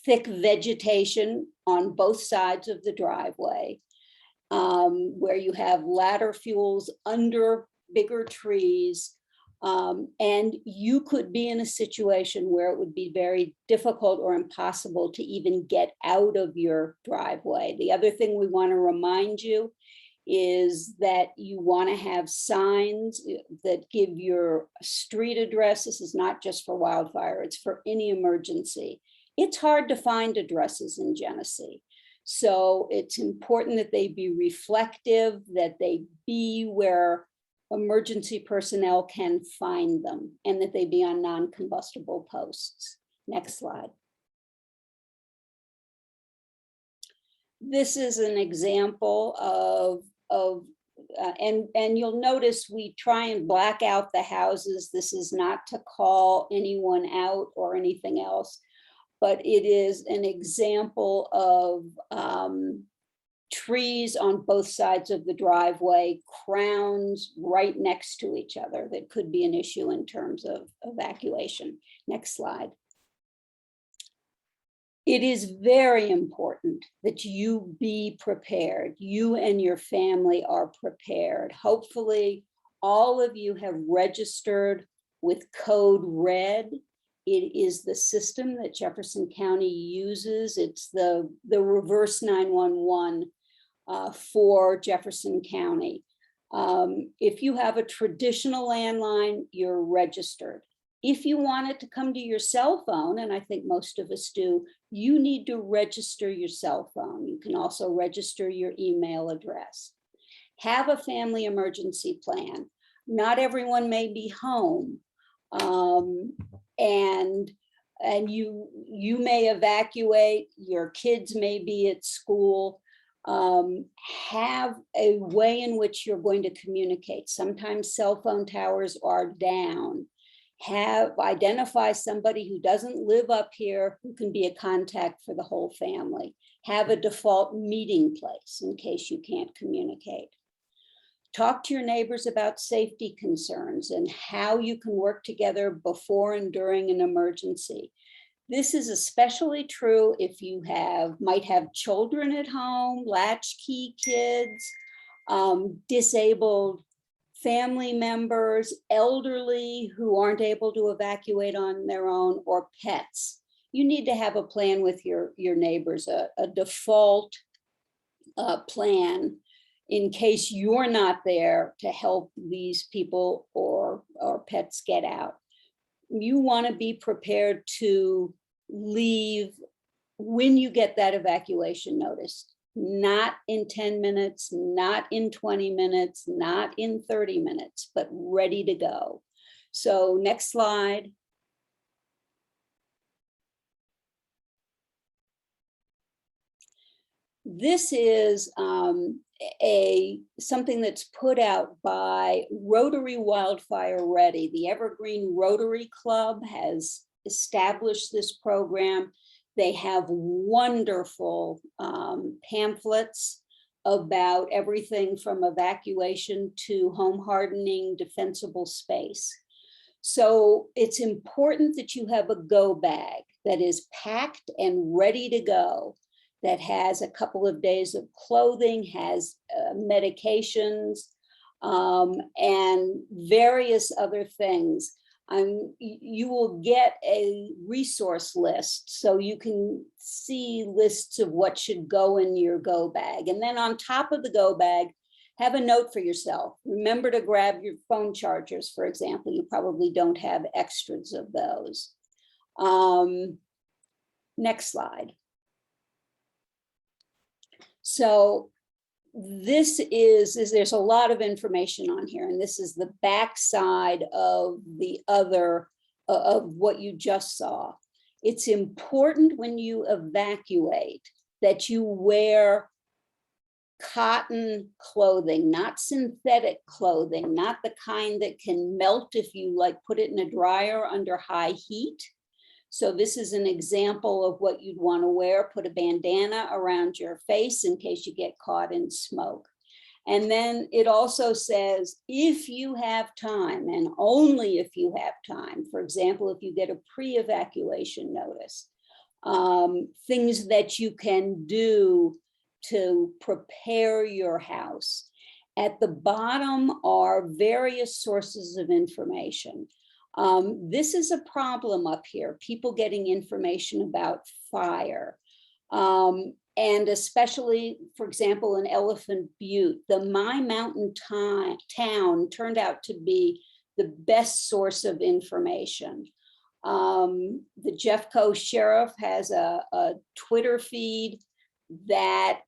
thick vegetation on both sides of the driveway, where you have ladder fuels under bigger trees. And you could be in a situation where it would be very difficult or impossible to even get out of your driveway. The other thing we want to remind you is that you want to have signs that give your street address. This is not just for wildfire, it's for any emergency. It's hard to find addresses in Genesee. So it's important that they be reflective, that they be where emergency personnel can find them, and that they be on non-combustible posts. Next slide. This is an example and you'll notice we try and black out the houses. This is not to call anyone out or anything else, but it is an example of trees on both sides of the driveway, crowns right next to each other. That could be an issue in terms of evacuation. Next slide. It is very important that you be prepared. You and your family are prepared. Hopefully, all of you have registered with code RED It is the system that Jefferson County uses. It's the reverse 911 for Jefferson County. If you have a traditional landline, you're registered. If you want it to come to your cell phone, and I think most of us do, you need to register your cell phone. You can also register your email address. Have a family emergency plan. Not everyone may be home. And you may evacuate, your kids may be at school. Have a way in which you're going to communicate. Sometimes cell phone towers are down. Identify somebody who doesn't live up here who can be a contact for the whole family. Have a default meeting place in case you can't communicate. Talk to your neighbors about safety concerns and how you can work together before and during an emergency. This is especially true if you might have children at home, latchkey kids, disabled family members, elderly who aren't able to evacuate on their own, or pets. You need to have a plan with your neighbors, a default plan in case you're not there to help these people or pets get out. You want to be prepared to leave when you get that evacuation notice, not in 10 minutes, not in 20 minutes, not in 30 minutes, but ready to go. So next slide. This is something that's put out by Rotary Wildfire Ready. The Evergreen Rotary Club has established this program. They have wonderful pamphlets about everything from evacuation to home hardening, defensible space. So it's important that you have a go bag that is packed and ready to go, that has a couple of days of clothing, has medications, and various other things. You will get a resource list so you can see lists of what should go in your go bag. And then on top of the go bag, have a note for yourself. Remember to grab your phone chargers, for example. You probably don't have extras of those. Next slide. So this there's a lot of information on here, and this is the backside of the other of what you just saw. It's important when you evacuate that you wear cotton clothing, not synthetic clothing, not the kind that can melt if you put it in a dryer under high heat. So this is an example of what you'd want to wear. Put a bandana around your face in case you get caught in smoke. And then it also says, if you have time, and only if you have time, for example, if you get a pre-evacuation notice, things that you can do to prepare your house. At the bottom are various sources of information. This is a problem up here, people getting information about fire. And especially, for example, in Elephant Butte, the My Mountain Town turned out to be the best source of information. The Jeffco Sheriff has a Twitter feed that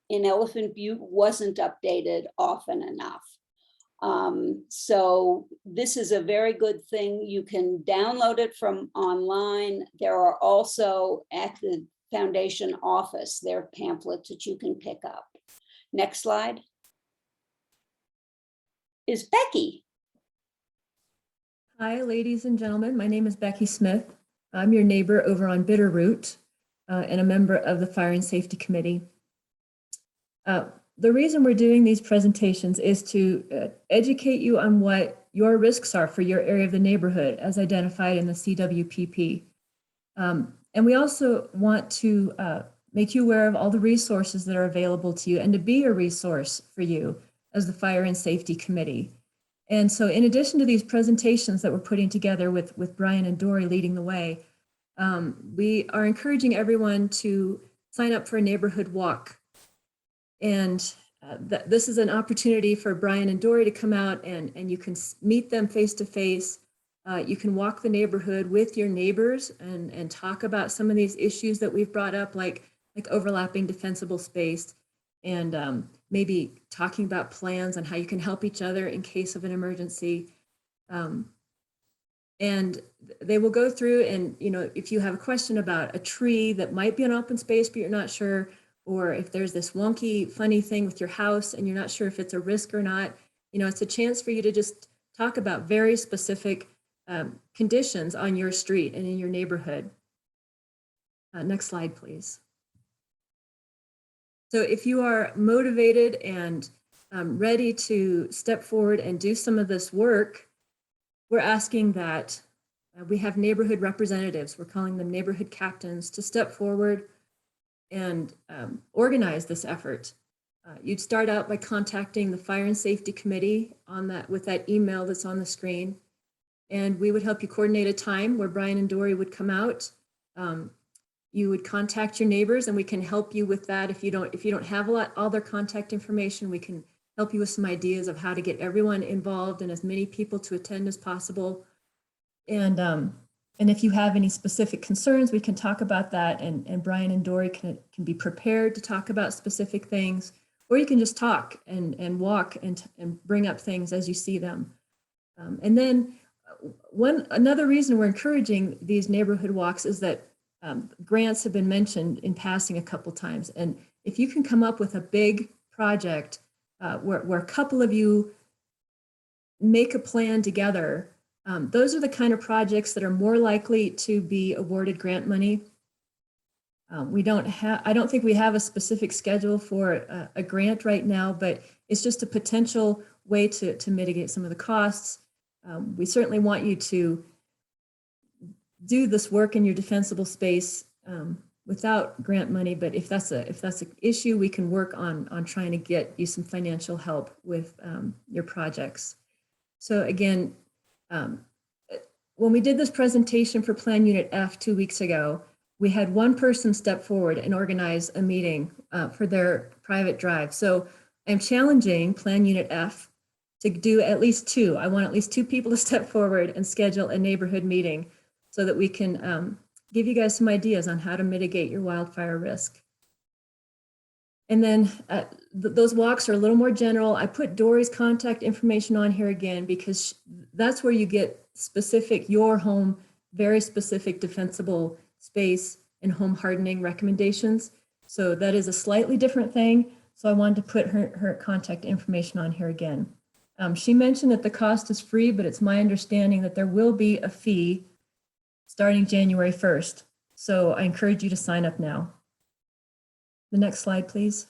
in Elephant Butte wasn't updated often enough. So this is a very good thing. You can download it from online. There are also at the Foundation office, there are pamphlets that you can pick up. Next slide is Becky. Hi, ladies and gentlemen. My name is Becky Smith. I'm your neighbor over on Bitterroot and a member of the Fire and Safety Committee. The reason we're doing these presentations is to educate you on what your risks are for your area of the neighborhood as identified in the CWPP. And we also want to make you aware of all the resources that are available to you and to be a resource for you as the Fire and Safety Committee. And so in addition to these presentations that we're putting together with Brian and Dory leading the way, we are encouraging everyone to sign up for a neighborhood walk. And this is an opportunity for Brian and Dory to come out and you can meet them face to face. You can walk the neighborhood with your neighbors and talk about some of these issues that we've brought up, like overlapping defensible space, and maybe talking about plans on how you can help each other in case of an emergency. And they will go through and, if you have a question about a tree that might be an open space, but you're not sure, or if there's this wonky, funny thing with your house and you're not sure if it's a risk or not, it's a chance for you to just talk about very specific conditions on your street and in your neighborhood. Next slide, please. So if you are motivated and ready to step forward and do some of this work, we're asking that we have neighborhood representatives, we're calling them neighborhood captains, to step forward and organize this effort. You'd start out by contacting the Fire and Safety Committee with that email that's on the screen. And we would help you coordinate a time where Brian and Dory would come out. You would contact your neighbors and we can help you with that. If you don't have all their contact information, we can help you with some ideas of how to get everyone involved and as many people to attend as possible. And if you have any specific concerns, we can talk about that, and Brian and Dory can be prepared to talk about specific things, or you can just talk and walk and bring up things as you see them. And then another reason we're encouraging these neighborhood walks is that grants have been mentioned in passing a couple times. And if you can come up with a big project where a couple of you make a plan together, those are the kind of projects that are more likely to be awarded grant money. I don't think we have a specific schedule for a grant right now, but it's just a potential way to mitigate some of the costs. We certainly want you to do this work in your defensible space without grant money, but if that's an issue, we can work on trying to get you some financial help with your projects. So again, when we did this presentation for Plan Unit F 2 weeks ago, we had one person step forward and organize a meeting for their private drive. So I'm challenging Plan Unit F to do at least two. I want at least two people to step forward and schedule a neighborhood meeting so that we can give you guys some ideas on how to mitigate your wildfire risk. And then those walks are a little more general. I put Dory's contact information on here again because that's where you get specific, your home, very specific defensible space and home hardening recommendations. So that is a slightly different thing. So I wanted to put her contact information on here again. She mentioned that the cost is free, but it's my understanding that there will be a fee starting January 1st. So I encourage you to sign up now. The next slide, please.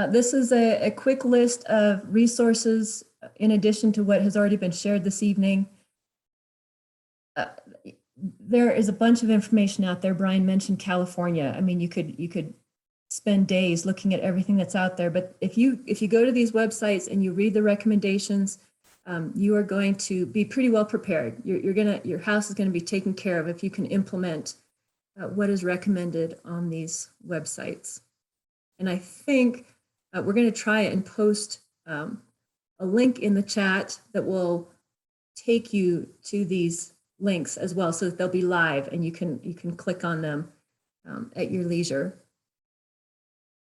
This is a quick list of resources in addition to what has already been shared this evening. There is a bunch of information out there. Brian mentioned California. I mean, you could spend days looking at everything that's out there, but if you go to these websites and you read the recommendations, you are going to be pretty well prepared. Your house is going to be taken care of if you can implement what is recommended on these websites. And I think we're going to try and post a link in the chat that will take you to these links as well, so that they'll be live and you can click on them at your leisure.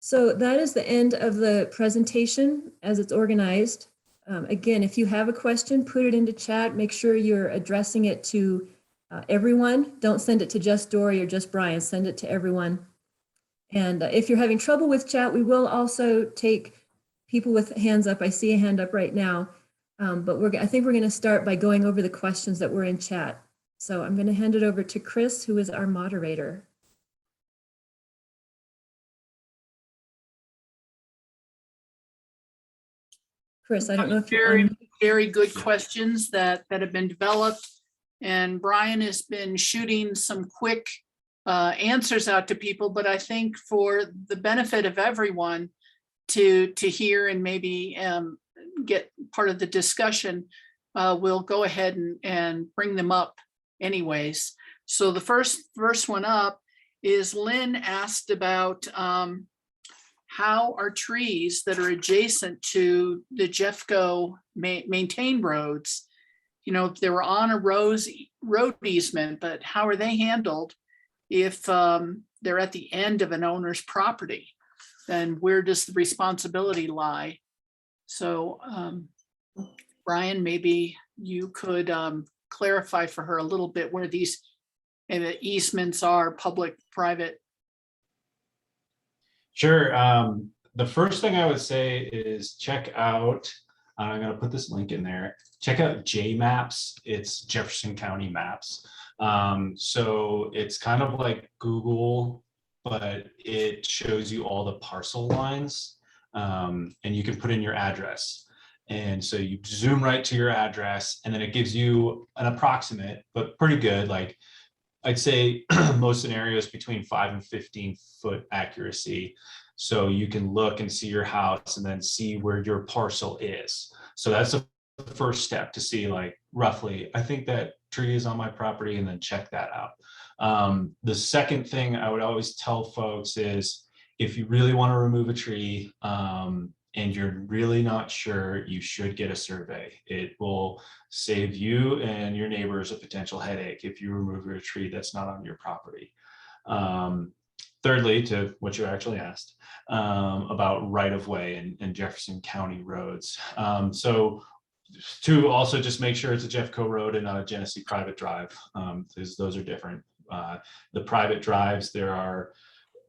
So that is the end of the presentation as it's organized. Again, if you have a question, put it into chat. Make sure you're addressing it to everyone. Don't send it to just Dory or just Brian. Send it to everyone. And if you're having trouble with chat, we will also take people with hands up. I see a hand up right now, but I think we're going to start by going over the questions that were in chat. So I'm going to hand it over to Chris, who is our moderator. Chris, I don't know if you're on. Very good questions that have been developed. And Brian has been shooting some quick answers out to people, but I think for the benefit of everyone, to hear and maybe get part of the discussion, we'll go ahead and bring them up anyways. So the first one up is Lynn asked about how are trees that are adjacent to the Jeffco maintained roads, you know, if they were on a road easement, but how are they handled if they're at the end of an owner's property? Then where does the responsibility lie? So Brian, maybe you could clarify for her a little bit where these easements are, public, private. Sure. The first thing I would say is check out, I'm going to put this link in there. Check out JMaps. It's Jefferson County Maps. So it's kind of like Google, but it shows you all the parcel lines, and you can put in your address. And so you zoom right to your address, and then it gives you an approximate, but pretty good, like I'd say most scenarios between 5 and 15 foot accuracy. So you can look and see your house and then see where your parcel is. So that's the first step to see, like, roughly, I think that tree is on my property, and then check that out. The second thing I would always tell folks is if you really want to remove a tree, and you're really not sure, you should get a survey. It will save you and your neighbors a potential headache if you remove your tree that's not on your property. Thirdly, to what you actually asked about right-of-way and Jefferson County roads. So to also just make sure it's a Jeffco road and not a Genesee private drive, because those are different. The private drives, there are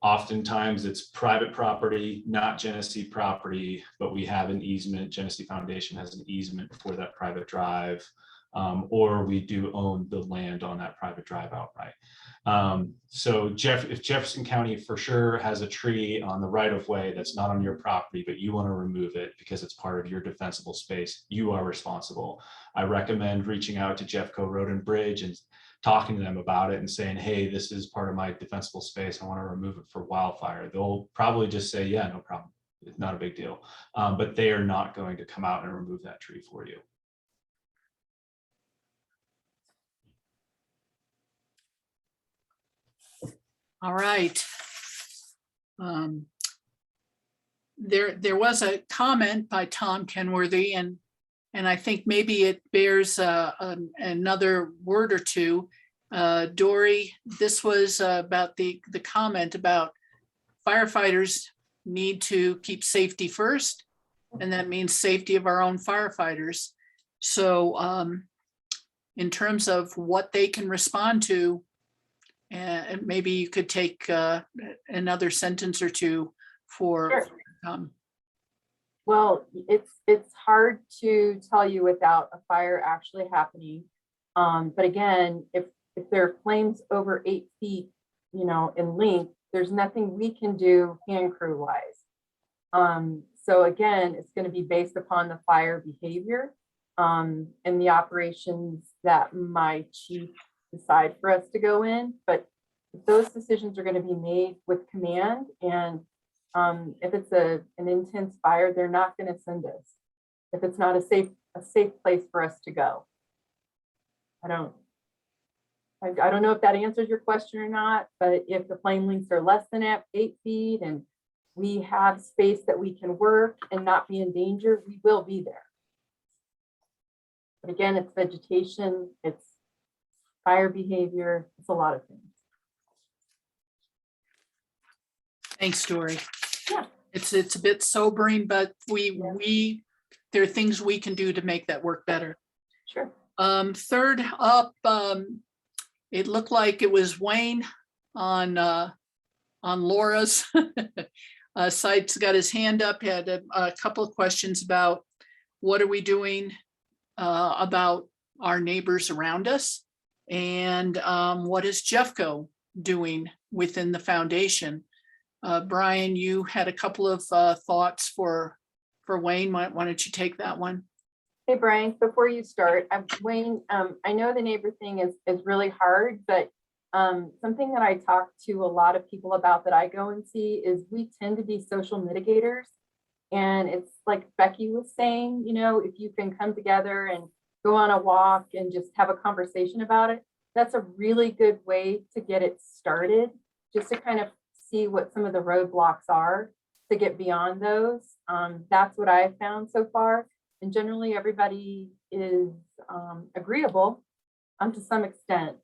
oftentimes it's private property, not Genesee property, but we have an easement. Genesee Foundation has an easement for that private drive, or we do own the land on that private drive outright. So if Jefferson County for sure has a tree on the right of way that's not on your property, but you want to remove it because it's part of your defensible space, you are responsible. I recommend reaching out to Jeffco Road and Bridge and talking to them about it and saying, hey, this is part of my defensible space. I want to remove it for wildfire. They'll probably just say, yeah, no problem. It's not a big deal. But they are not going to come out and remove that tree for you. All right. There was a comment by Tom Kenworthy, and I think maybe it bears another word or two. Dory, this was about the comment about firefighters need to keep safety first, and that means safety of our own firefighters. So in terms of what they can respond to, maybe you could take another sentence or two for. Sure. Well, it's hard to tell you without a fire actually happening. But again, if there are flames over 8 feet, you know, in length, there's nothing we can do hand crew wise. So again, it's going to be based upon the fire behavior and the operations that my chief decide for us to go in. But those decisions are going to be made with command, and if it's an intense fire, they're not going to send us if it's not a safe place for us to go. I don't know if that answers your question or not, but if the flame lengths are less than 8 feet and we have space that we can work and not be in danger, we will be there. But again, it's vegetation, it's fire behavior, it's a lot of things. Thanks, Dory. Yeah. It's a bit sobering, but there are things we can do to make that work better. Sure. Third up, it looked like it was Wayne on Laura's site's got his hand up, had a couple of questions about what are we doing about our neighbors around us, and what is Jeffco doing within the foundation. Brian, you had a couple of thoughts for Wayne. Why don't you take that one? Hey, Brian, before you start, Wayne, I know the neighbor thing is really hard, but something that I talk to a lot of people about that I go and see is we tend to be social mitigators. And it's like Becky was saying, you know, if you can come together and go on a walk and just have a conversation about it, that's a really good way to get it started, just to kind of see what some of the roadblocks are to get beyond those. That's what I found so far. And generally everybody is agreeable to some extent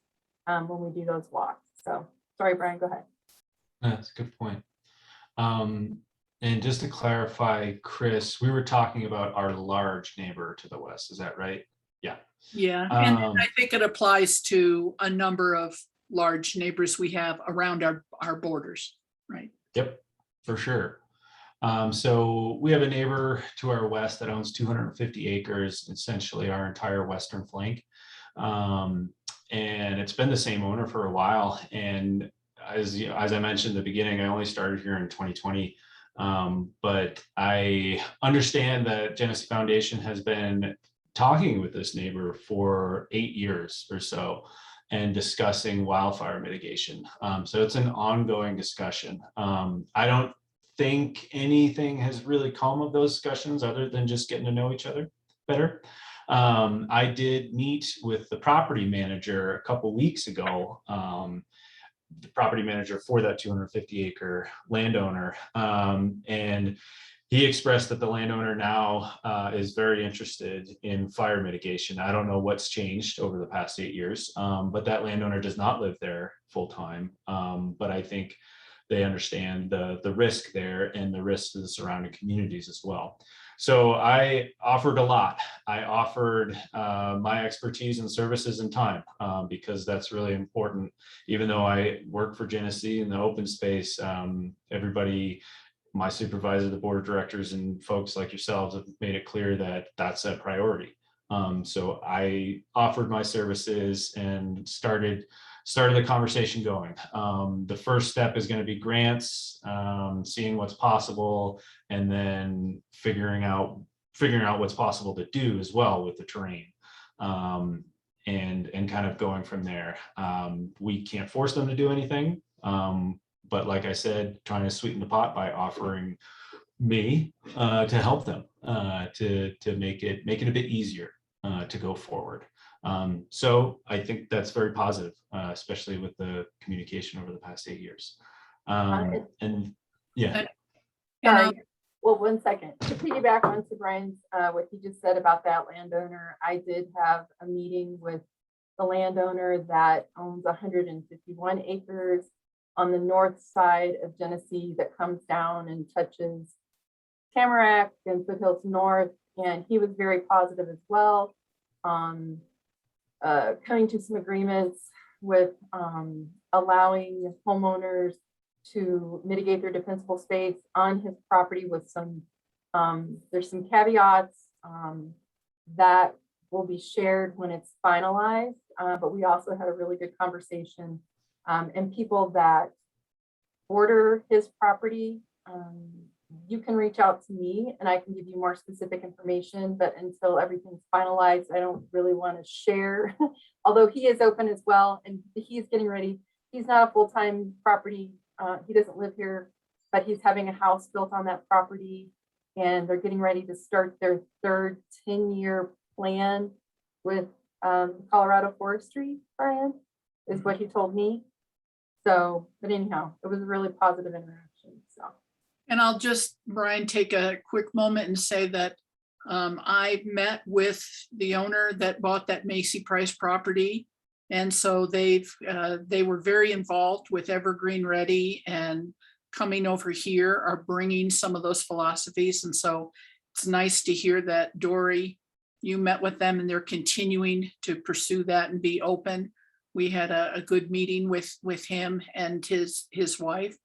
when we do those walks. So sorry, Brian, go ahead. That's a good point. And just to clarify, Chris, we were talking about our large neighbor to the west. Is that right? Yeah. Yeah, and I think it applies to a number of large neighbors we have around our borders, right? Yep, for sure. So we have a neighbor to our west that owns 250 acres, essentially our entire western flank. And it's been the same owner for a while. And as you know, as I mentioned at the beginning, I only started here in 2020. But I understand that Genesee Foundation has been talking with this neighbor for 8 years or so and discussing wildfire mitigation. So it's an ongoing discussion. I don't think anything has really come of those discussions other than just getting to know each other better. I did meet with the property manager a couple weeks ago, the property manager for that 250 acre landowner. And he expressed that the landowner now is very interested in fire mitigation. I don't know what's changed over the past 8 years, but that landowner does not live there full time. But I think they understand the risk there and the risk to the surrounding communities as well. So I offered a lot. I offered my expertise and services and time because that's really important. Even though I work for Genesee in the open space, everybody, my supervisor, the board of directors, and folks like yourselves have made it clear that that's a priority. So I offered my services and started the conversation going. The first step is going to be grants, seeing what's possible, and then figuring out what's possible to do as well with the terrain, and kind of going from there. We can't force them to do anything, but like I said, trying to sweeten the pot by offering me to help them to make it a bit easier to go forward. So I think that's very positive, especially with the communication over the past 8 years. And yeah. Sorry. Well, 1 second. To piggyback onto Brian's, what he just said about that landowner, I did have a meeting with the landowner that owns 151 acres on the north side of Genesee that comes down and touches Tamarack and Foothills North. And he was very positive as well on coming to some agreements with allowing homeowners to mitigate their defensible space on his property with some, there's some caveats that will be shared when it's finalized. But we also had a really good conversation, and people that border his property, you can reach out to me and I can give you more specific information, but until everything's finalized, I don't really want to share, although he is open as well. And he's getting ready. He's not a full-time property. He doesn't live here, but he's having a house built on that property, and they're getting ready to start their third 10-year plan with Colorado Forestry, Brian, is what he told me. So, but anyhow, it was a really positive interaction. So. And I'll just, Brian, take a quick moment and say that I met with the owner that bought that Macy Price property. And so they were very involved with Evergreen Ready, and coming over here are bringing some of those philosophies. And so it's nice to hear that, Dory, you met with them and they're continuing to pursue that and be open. We had a good meeting with him and his wife,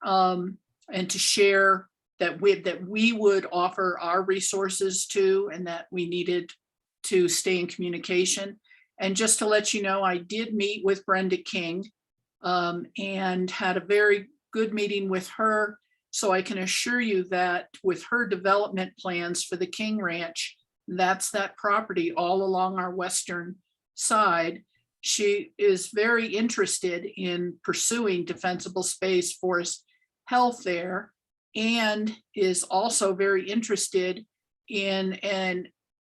and to share that we would offer our resources to, and that we needed to stay in communication. And just to let you know, I did meet with Brenda King and had a very good meeting with her. So I can assure you that with her development plans for the King Ranch, that's that property all along our western side. She is very interested in pursuing defensible space, forest health there. and is also very interested in an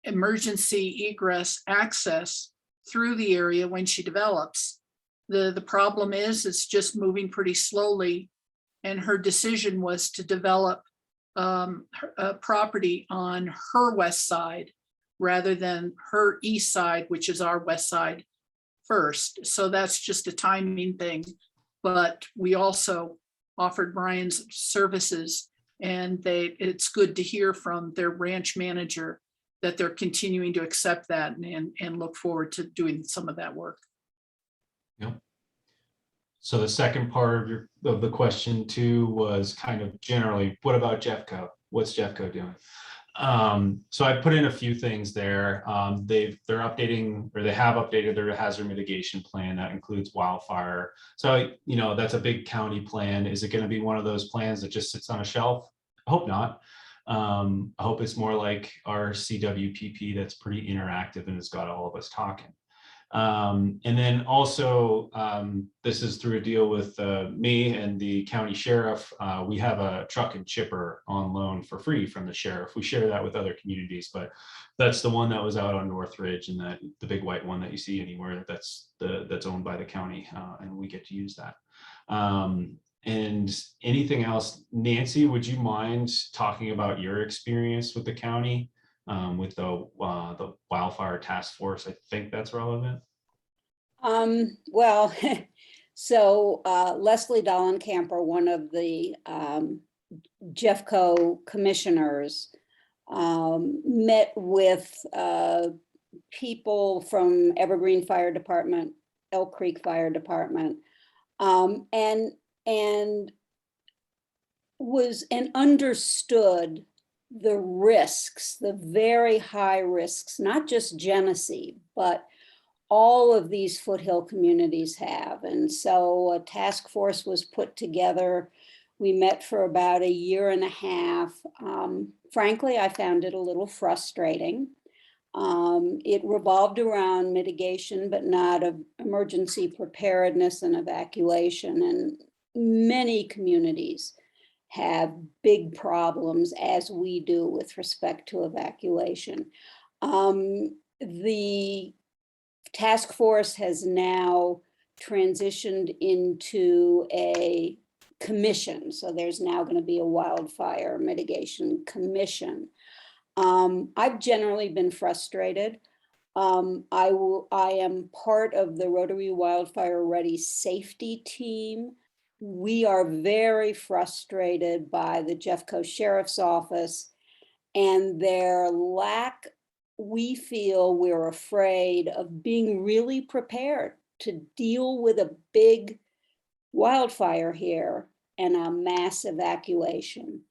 emergency egress access through the area when she develops. The problem is it's just moving pretty slowly, and her decision was to develop a property on her west side rather than her east side, which is our west side first. So that's just a timing thing. But we also offered Brian's services, and it's good to hear from their ranch manager that they're continuing to accept that and look forward to doing some of that work. Yep. So the second part of the question too was kind of generally, what about Jeffco? What's Jeffco doing? So I put in a few things there. They're updating, or they have updated their hazard mitigation plan that includes wildfire. So, that's a big county plan. Is it going to be one of those plans that just sits on a shelf? I hope not. I hope it's more like our CWPP that's pretty interactive and it's got all of us talking. And then also, this is through a deal with me and the county sheriff. We have a truck and chipper on loan for free from the sheriff. We share that with other communities, but that's the one that was out on Northridge, and that the big white one that you see anywhere that's owned by the county, and we get to use that. And anything else, Nancy, would you mind talking about your experience with the county? With the wildfire task force? I think that's relevant. Well, so Leslie Dollencamper, one of the Jeffco commissioners, met with people from Evergreen Fire Department, Elk Creek Fire Department, and understood the risks, the very high risks, not just Genesee, but all of these foothill communities have. And so a task force was put together. We met for about a year and a half. Frankly, I found it a little frustrating. It revolved around mitigation, but not of emergency preparedness and evacuation. And many communities have big problems, as we do, with respect to evacuation. The task force has now transitioned into a commission. So there's now going to be a wildfire mitigation commission. I've generally been frustrated. I am part of the Rotary Wildfire Ready safety team. We are very frustrated by the Jeffco Sheriff's Office and their lack. We feel we're afraid of being really prepared to deal with a big wildfire here and a mass evacuation.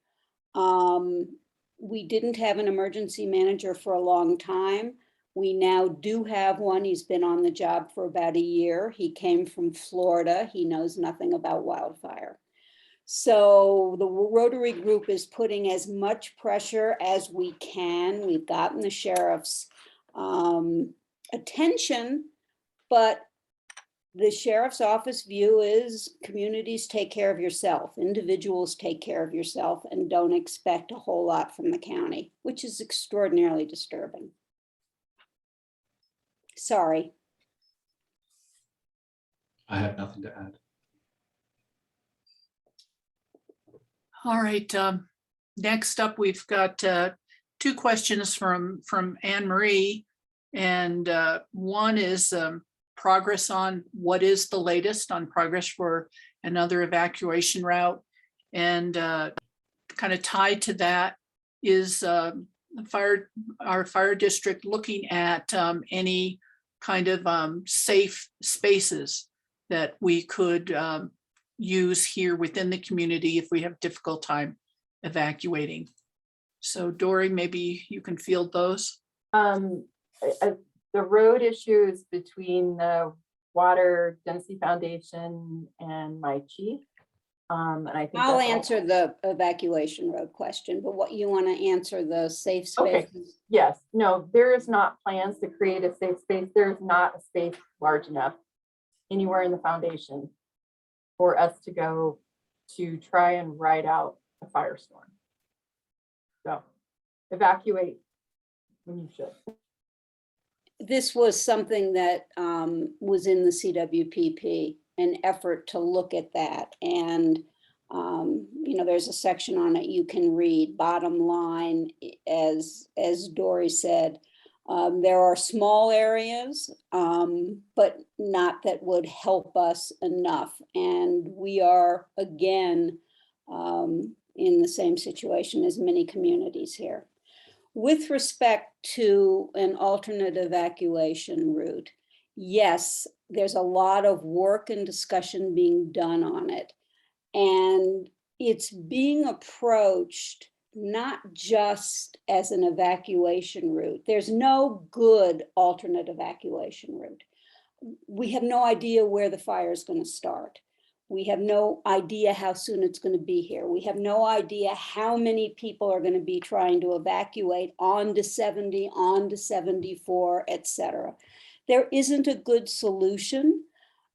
We didn't have an emergency manager for a long time. We now do have one. He's been on the job for about a year. He came from Florida. He knows nothing about wildfire. So the Rotary Group is putting as much pressure as we can. We've gotten the sheriff's attention, but the sheriff's office view is communities take care of yourself, individuals take care of yourself, and don't expect a whole lot from the county, which is extraordinarily disturbing. Sorry. I have nothing to add. All right. Next up, we've got two questions from Anne Marie. And one is progress on what is the latest on progress for another evacuation route. And kind of tied to that is our fire district looking at any kind of safe spaces that we could use here within the community if we have difficult time evacuating. So Dory, maybe you can field those. The road issues between the Water Genesee Foundation and my chief. And I think I'll answer the evacuation road question, but what you want to answer the safe spaces? Okay. Yes, no, there is not plans to create a safe space. There's not a space large enough anywhere in the foundation for us to go to try and ride out a a firestorm. So evacuate when you should. This was something that was in the CWPP, an effort to look at that. And, you know, there's a section on it you can read. Bottom line, as Dory said, there are small areas, but not that would help us enough. And we are, again, in the same situation as many communities here. With respect to an alternate evacuation route, yes, there's a lot of work and discussion being done on it. And it's being approached not just as an evacuation route. There's no good alternate evacuation route. We have no idea where the fire is going to start. We have no idea how soon it's going to be here. We have no idea how many people are going to be trying to evacuate onto 70, onto 74, etc. There isn't a good solution.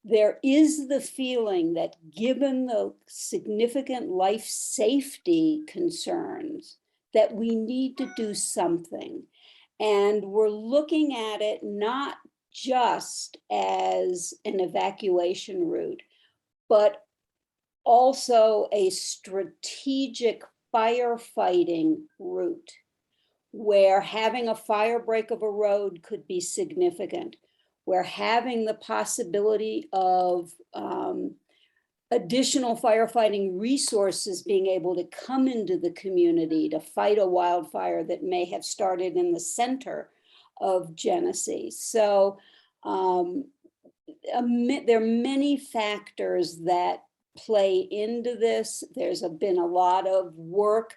There is the feeling that given the significant life safety concerns, that we need to do something. And we're looking at it not just as an evacuation route, but also a strategic firefighting route where having a fire break of a road could be significant, where having the possibility of additional firefighting resources being able to come into the community to fight a wildfire that may have started in the center of Genesee. So there are many factors that play into this. There's been a lot of work.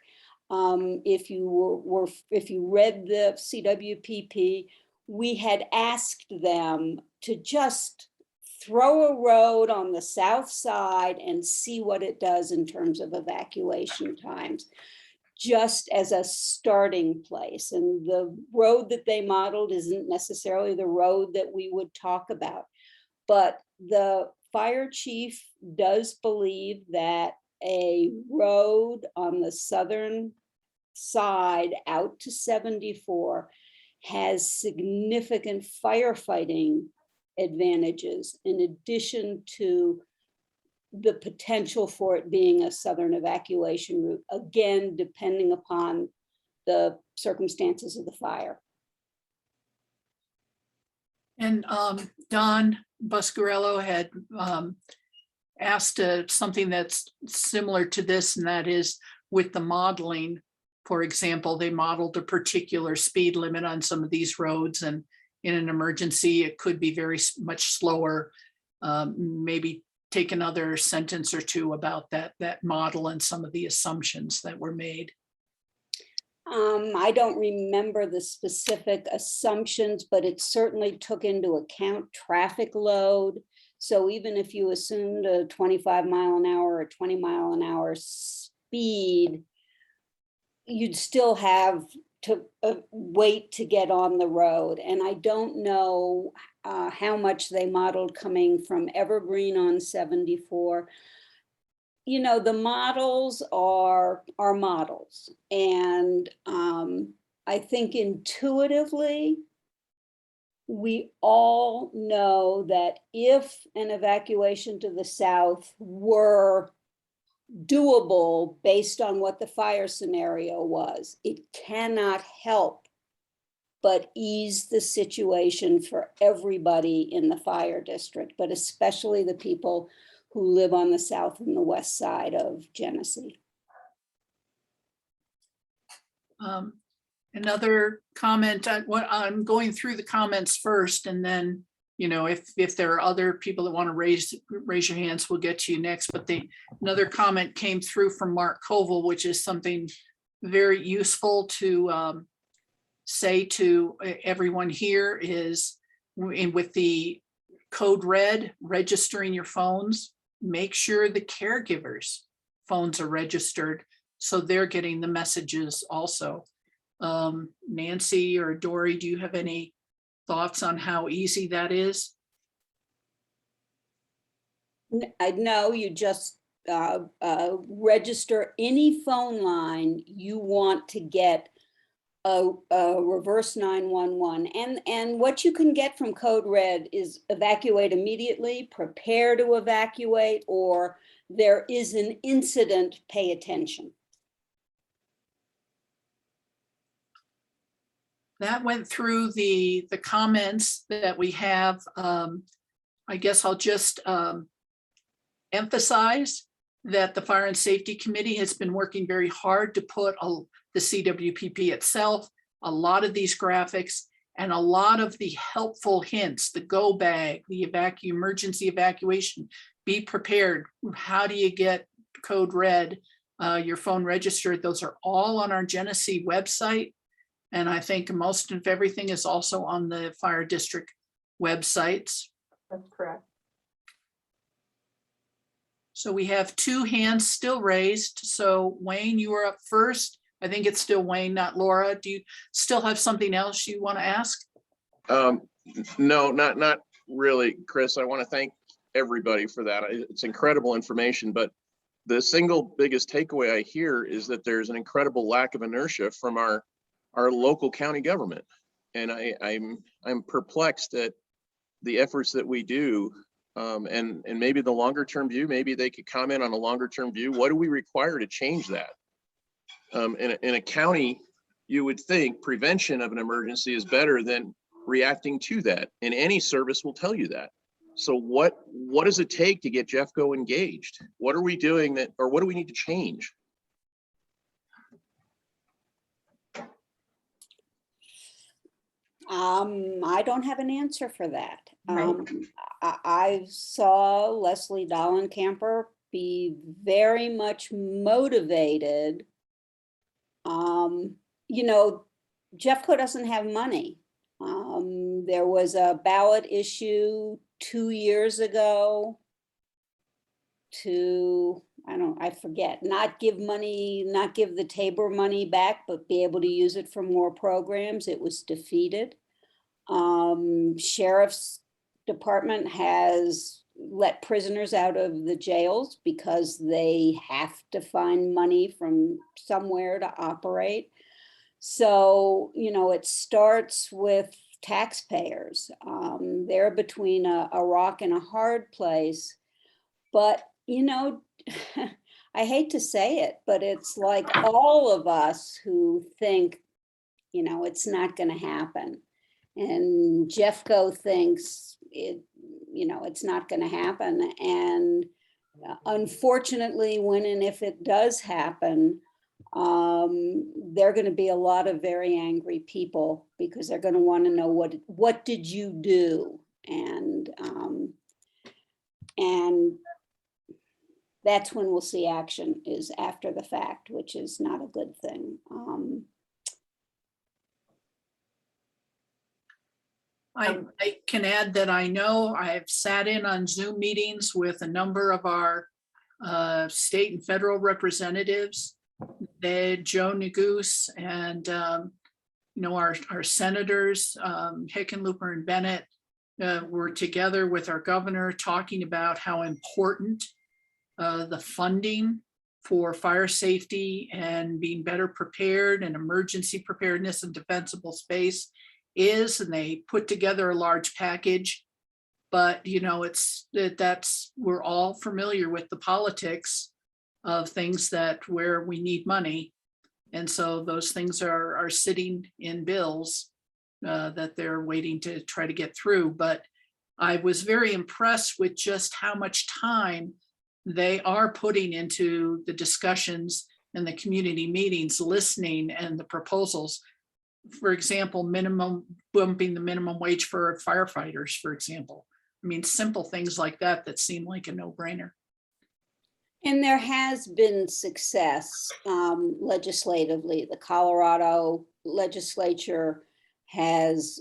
If you read the CWPP, we had asked them to just throw a road on the south side and see what it does in terms of evacuation times, just as a starting place. And the road that they modeled isn't necessarily the road that we would talk about. But the fire chief does believe that a road on the southern side out to 74 has significant firefighting advantages in addition to the potential for it being a southern evacuation route, again, depending upon the circumstances of the fire. And Don Buscarello had asked something that's similar to this, and that is with the modeling. For example, they modeled a particular speed limit on some of these roads, and in an emergency, it could be very much slower. Maybe take another sentence or two about that model and some of the assumptions that were made. I don't remember the specific assumptions, but it certainly took into account traffic load. So even if you assumed a 25 mile an hour or 20 mile an hour speed, you'd still have to wait to get on the road. And I don't know how much they modeled coming from Evergreen on 74. You know, the models are models. And I think intuitively, we all know that if an evacuation to the south were doable based on what the fire scenario was, it cannot help but ease the situation for everybody in the fire district, but especially the people who live on the south and the west side of Genesee. Another comment, I'm going through the comments first, and then, you know, if there are other people that want to raise your hands, we'll get to you next. But another comment came through from Mark Koval, which is something very useful to say to everyone here, is with the code red, registering your phones, make sure the caregivers' phones are registered so they're getting the messages also. Nancy or Dory, do you have any thoughts on how easy that is? I know you just register any phone line you want to get a reverse 911. And what you can get from Code Red is evacuate immediately, prepare to evacuate, or there is an incident, pay attention. That went through the comments that we have. I guess I'll just emphasize that the Fire and Safety Committee has been working very hard to put the CWPP itself, a lot of these graphics, and a lot of the helpful hints, the go bag, the emergency evacuation, be prepared. How do you get Code Red, your phone registered? Those are all on our Genesee website. And I think most of everything is also on the fire district websites. That's correct. So we have 2 hands still raised. So Wayne, you are up first. I think it's still Wayne, not Laura. Do you still have something else you want to ask? No, not really, Chris. I want to thank everybody for that. It's incredible information, but the single biggest takeaway I hear is that there's an incredible lack of inertia from our local county government. And I'm perplexed at the efforts that we do. And maybe the longer term view, maybe they could comment on a longer term view. What do we require to change that? In a county, you would think prevention of an emergency is better than reacting to that. And any service will tell you that. So what does it take to get Jeffco engaged? What are we doing that, or what do we need to change? I don't have an answer for that. Right. I saw Leslie Dollencamper be very much motivated. You know, Jeffco doesn't have money. There was a ballot issue 2 years ago to, I forget, not give the Tabor money back, but be able to use it for more programs. It was defeated. Sheriff's Department has let prisoners out of the jails because they have to find money from somewhere to operate. So, you know, it starts with taxpayers. They're between a rock and a hard place. But, you know, I hate to say it, but it's like all of us who think, you know, it's not going to happen. And Jeffco thinks it, you know, it's not going to happen. And unfortunately, when and if it does happen, there are going to be a lot of very angry people because they're going to want to know what did you do? And that's when we'll see action, is after the fact, which is not a good thing. I can add that I know I've sat in on Zoom meetings with a number of our state and federal representatives, Joe Neguse, and you know, our senators, Hickenlooper and Bennett, were together with our governor talking about how important the funding for fire safety and being better prepared and emergency preparedness and defensible space is, and they put together a large package. But you know, we're all familiar with the politics of things where we need money, and so those things are sitting in bills that they're waiting to try to get through. But I was very impressed with just how much time they are putting into the discussions and the community meetings, listening, and the proposals. For example, bumping the minimum wage for firefighters, for example. I mean, simple things like that seem like a no-brainer. And there has been success legislatively. The Colorado legislature has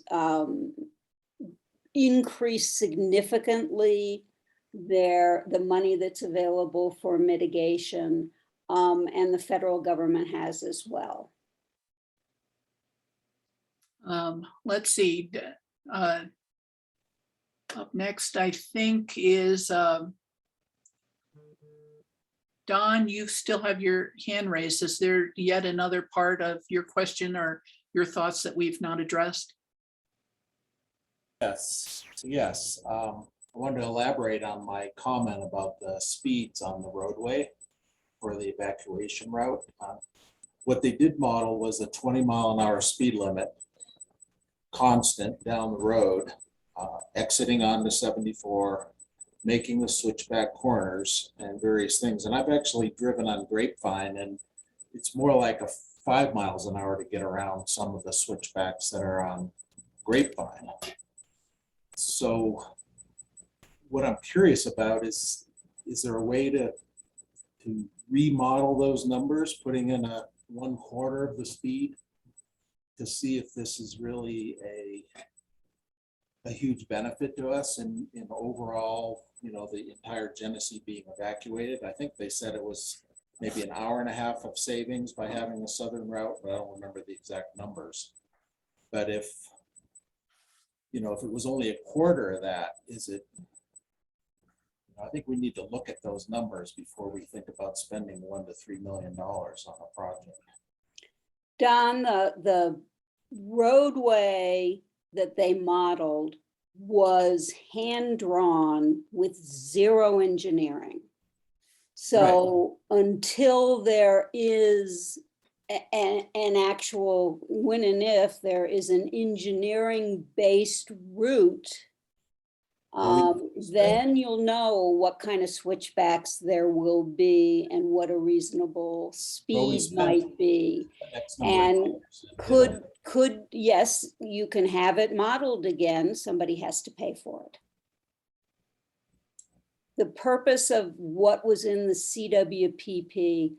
increased significantly the money that's available for mitigation, and the federal government has as well. Let's see. Up next, I think, is Don, you still have your hand raised. Is there yet another part of your question or your thoughts that we've not addressed? Yes. I wanted to elaborate on my comment about the speeds on the roadway for the evacuation route. What they did model was a 20-mile-an-hour speed limit, constant down the road, exiting onto 74, making the switchback corners and various things. And I've actually driven on Grapevine, and it's more like a 5 miles an hour to get around some of the switchbacks that are on Grapevine. So what I'm curious about is there a way to remodel those numbers, putting in a 1/4 of the speed to see if this is really a huge benefit to us in overall, the entire Genesee being evacuated. I think they said it was maybe an hour and a half of savings by having the southern route, but I don't remember the exact numbers. But if it was only a quarter of that, I think we need to look at those numbers before we think about spending $1 to $3 million on a project. Don, the roadway that they modeled was hand-drawn with zero engineering. So until there is an actual, when and if there is an engineering-based route, then you'll know what kind of switchbacks there will be and what a reasonable speed might be. And yes, you can have it modeled again. Somebody has to pay for it. The purpose of what was in the CWPP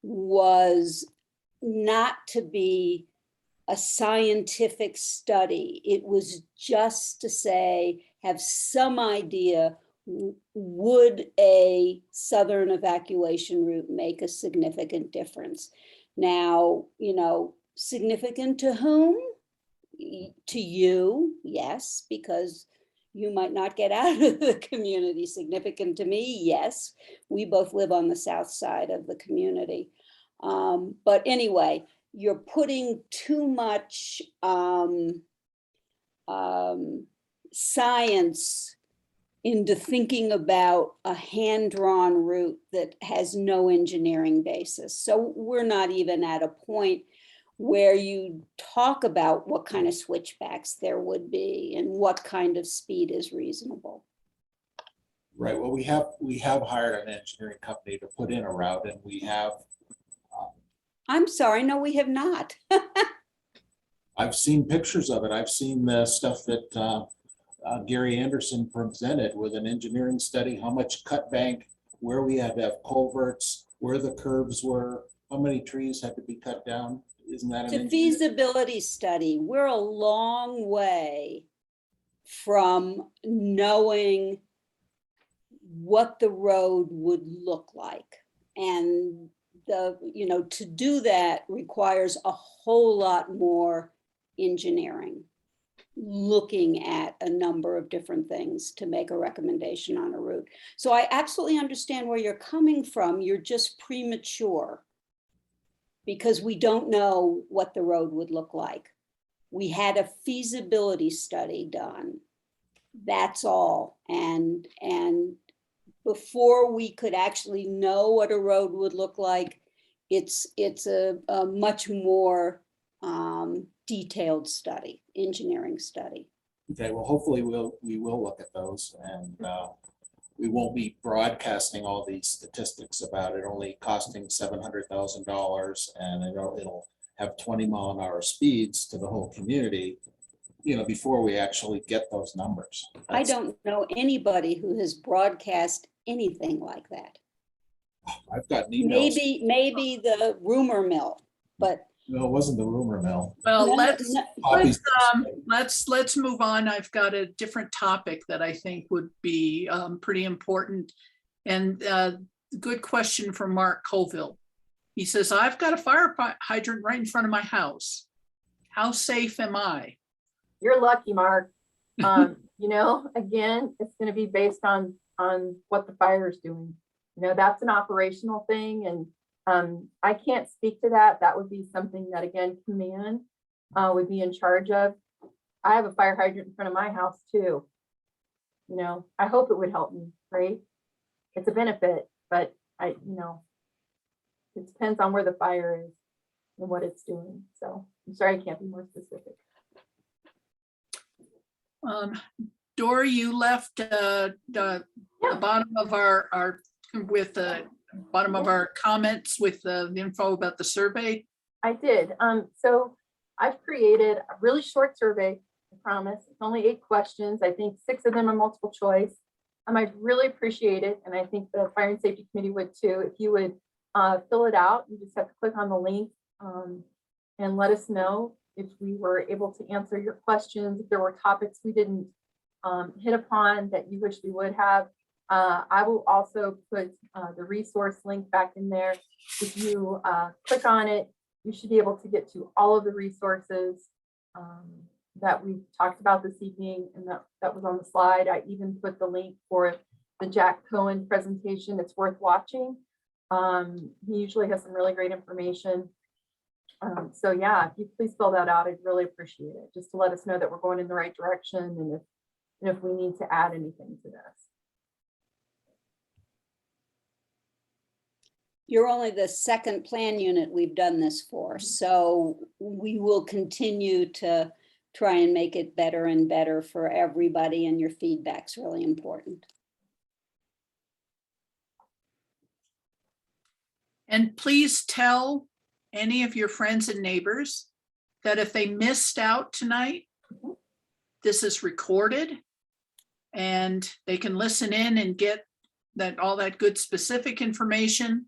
was not to be a scientific study. It was just to say, have some idea, would a southern evacuation route make a significant difference? Now, significant to whom? To you, yes, because you might not get out of the community. Significant to me, yes. We both live on the south side of the community. But anyway, you're putting too much science into thinking about a hand-drawn route that has no engineering basis. So we're not even at a point where you talk about what kind of switchbacks there would be and what kind of speed is reasonable. Right. Well, we have hired an engineering company to put in a route, and we have. I'm sorry, no, we have not. I've seen pictures of it. I've seen the stuff that Gary Anderson presented with an engineering study, how much cut bank, where we had to have culverts, where the curves were, how many trees had to be cut down. Isn't that It's a feasibility study. We're a long way from knowing what the road would look like. And to do that requires a whole lot more engineering, looking at a number of different things to make a recommendation on a route. So I absolutely understand where you're coming from. You're just premature because we don't know what the road would look like. We had a feasibility study done. That's all. And before we could actually know what a road would look like, it's a much more detailed study, engineering study. Okay, well, hopefully we will look at those, and we won't be broadcasting all these statistics about it only costing $700,000, and it'll have 20-mile-an-hour speeds to the whole community, before we actually get those numbers. I don't know anybody who has broadcast anything like that. I've gotten emails. Maybe the rumor mill, but No, it wasn't the rumor mill. Well, Copies. let's move on. I've got a different topic that I think would be pretty important. And good question from Mark Colville. He says, I've got a fire hydrant right in front of my house. How safe am I? You're lucky, Mark. Again, it's going to be based on what the fire is doing. You know, that's an operational thing, and I can't speak to that. That would be something that, again, command would be in charge of. I have a fire hydrant in front of my house too. You know, I hope it would help me, right? It's a benefit, but it depends on where the fire is and what it's doing. So I'm sorry, I can't be more specific. Dory, you left the bottom of our with the bottom of our comments with the info about the survey. I did. So I've created a really short survey, I promise. It's only 8 questions. I think 6 of them are multiple choice. I'd really appreciate it, and I think the Fire and Safety Committee would too, if you would fill it out. You just have to click on the link and let us know if we were able to answer your questions, if there were topics we didn't hit upon that you wish we would have. I will also put the resource link back in there. If you click on it, you should be able to get to all of the resources that we talked about this evening, and that was on the slide. I even put the link for the Jack Cohen presentation. It's worth watching. He usually has some really great information. So yeah, if you please fill that out, I'd really appreciate it, just to let us know that we're going in the right direction, and if we need to add anything to this. You're only the second plan unit we've done this for, so we will continue to try and make it better and better for everybody, and your feedback's really important. And please tell any of your friends and neighbors that if they missed out tonight, this is recorded and they can listen in and get all that good specific information.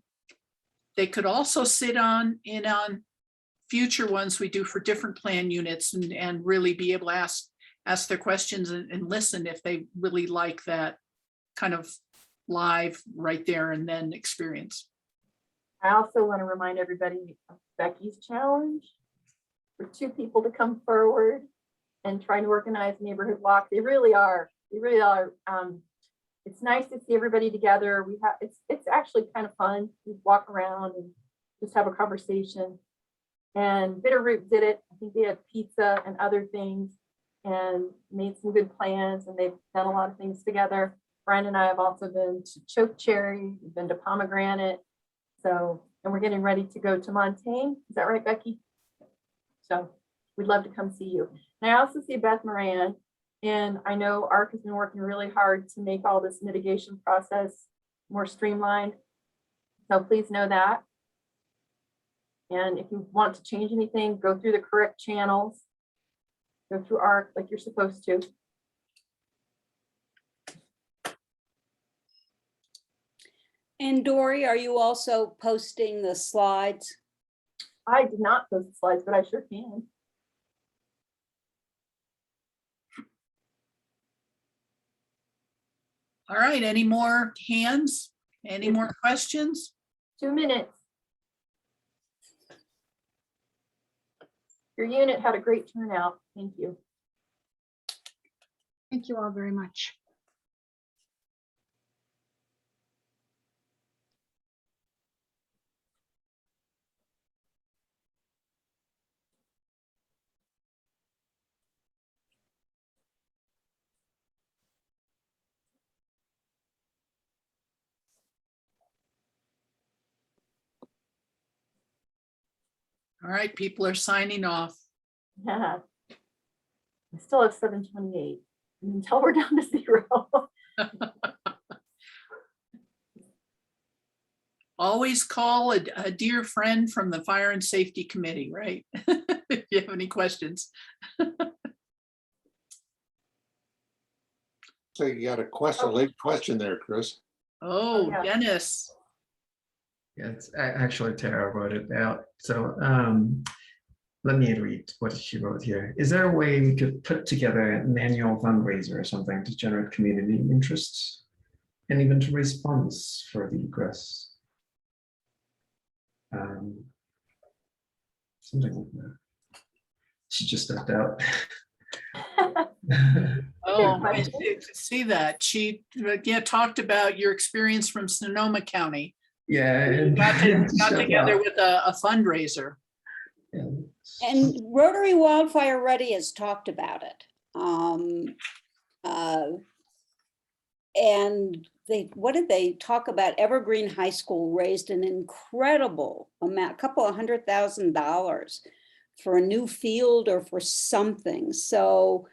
They could also sit in on future ones we do for different plan units and really be able to ask their questions and listen if they really like that kind of live right there and then experience. I also want to remind everybody of Becky's challenge for 2 people to come forward and try to organize neighborhood walk. They really are. They really are. It's nice to see everybody together. It's actually kind of fun to walk around and just have a conversation. And Bitterroot did it. I think they had pizza and other things and made some good plans, and they've done a lot of things together. Brian and I have also been to Choke Cherry, we've been to Pomegranate. So, and we're getting ready to go to Montaigne. Is that right, Becky? So we'd love to come see you. And I also see Beth Moran, and I know ARC has been working really hard to make all this mitigation process more streamlined. So please know that. And if you want to change anything, go through the correct channels. Go through ARC like you're supposed to. And Dory, are you also posting the slides? I did not post the slides, but I sure can. All right, any more hands? Any more questions? 2 minutes. Your unit had a great turnout. Thank you. Thank you all very much. All right, people are signing off. I still have 728 until we're down to 0. Always call a dear friend from the Fire and Safety Committee, right? If you have any questions. So you got a question, late question there, Chris. Oh, yeah. Dennis. Yeah, it's actually Tara wrote it out. So let me read what she wrote here. Is there a way we could put together an annual fundraiser or something to generate community interest and even to raise funds for the egress? Something like that. She just stepped out. Oh, I questions? see that. She, yeah, talked about your experience from Sonoma County. Yeah. You and- got together with a fundraiser. Yeah. And Rotary Wildfire Ready has talked about it. And what did they talk about? Evergreen High School raised an incredible amount, a couple of $100,000 for a new field or for something. So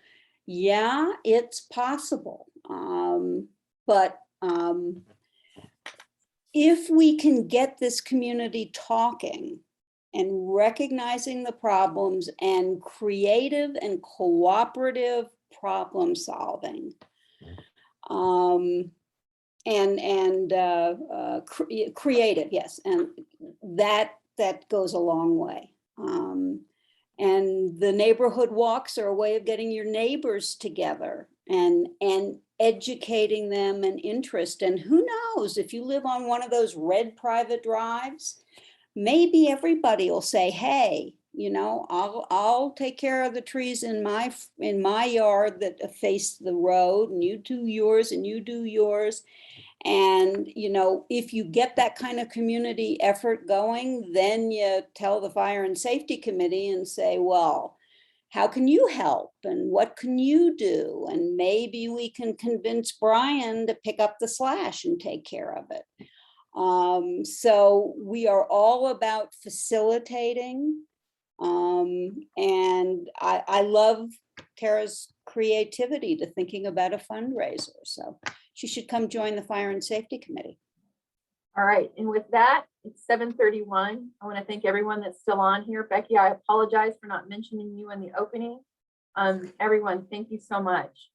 yeah, it's possible. But if we can get this community talking and recognizing the problems and creative and cooperative problem solving, creative, yes, and that goes a long way. And the neighborhood walks are a way of getting your neighbors together and educating them and interest. And who knows, if you live on one of those red private drives, maybe everybody will say, hey, I'll take care of the trees in my yard that face the road, and you do yours and you do yours. And, if you get that kind of community effort going, then you tell the fire and safety committee and say, well, how can you help? And what can you do? And maybe we can convince Brian to pick up the slash and take care of it. So we are all about facilitating. And I love Tara's creativity to thinking about a fundraiser. So she should come join the Fire and Safety Committee. All right, and with that, it's 7:31. I want to thank everyone that's still on here. Becky, I apologize for not mentioning you in the opening. Everyone, thank you so much.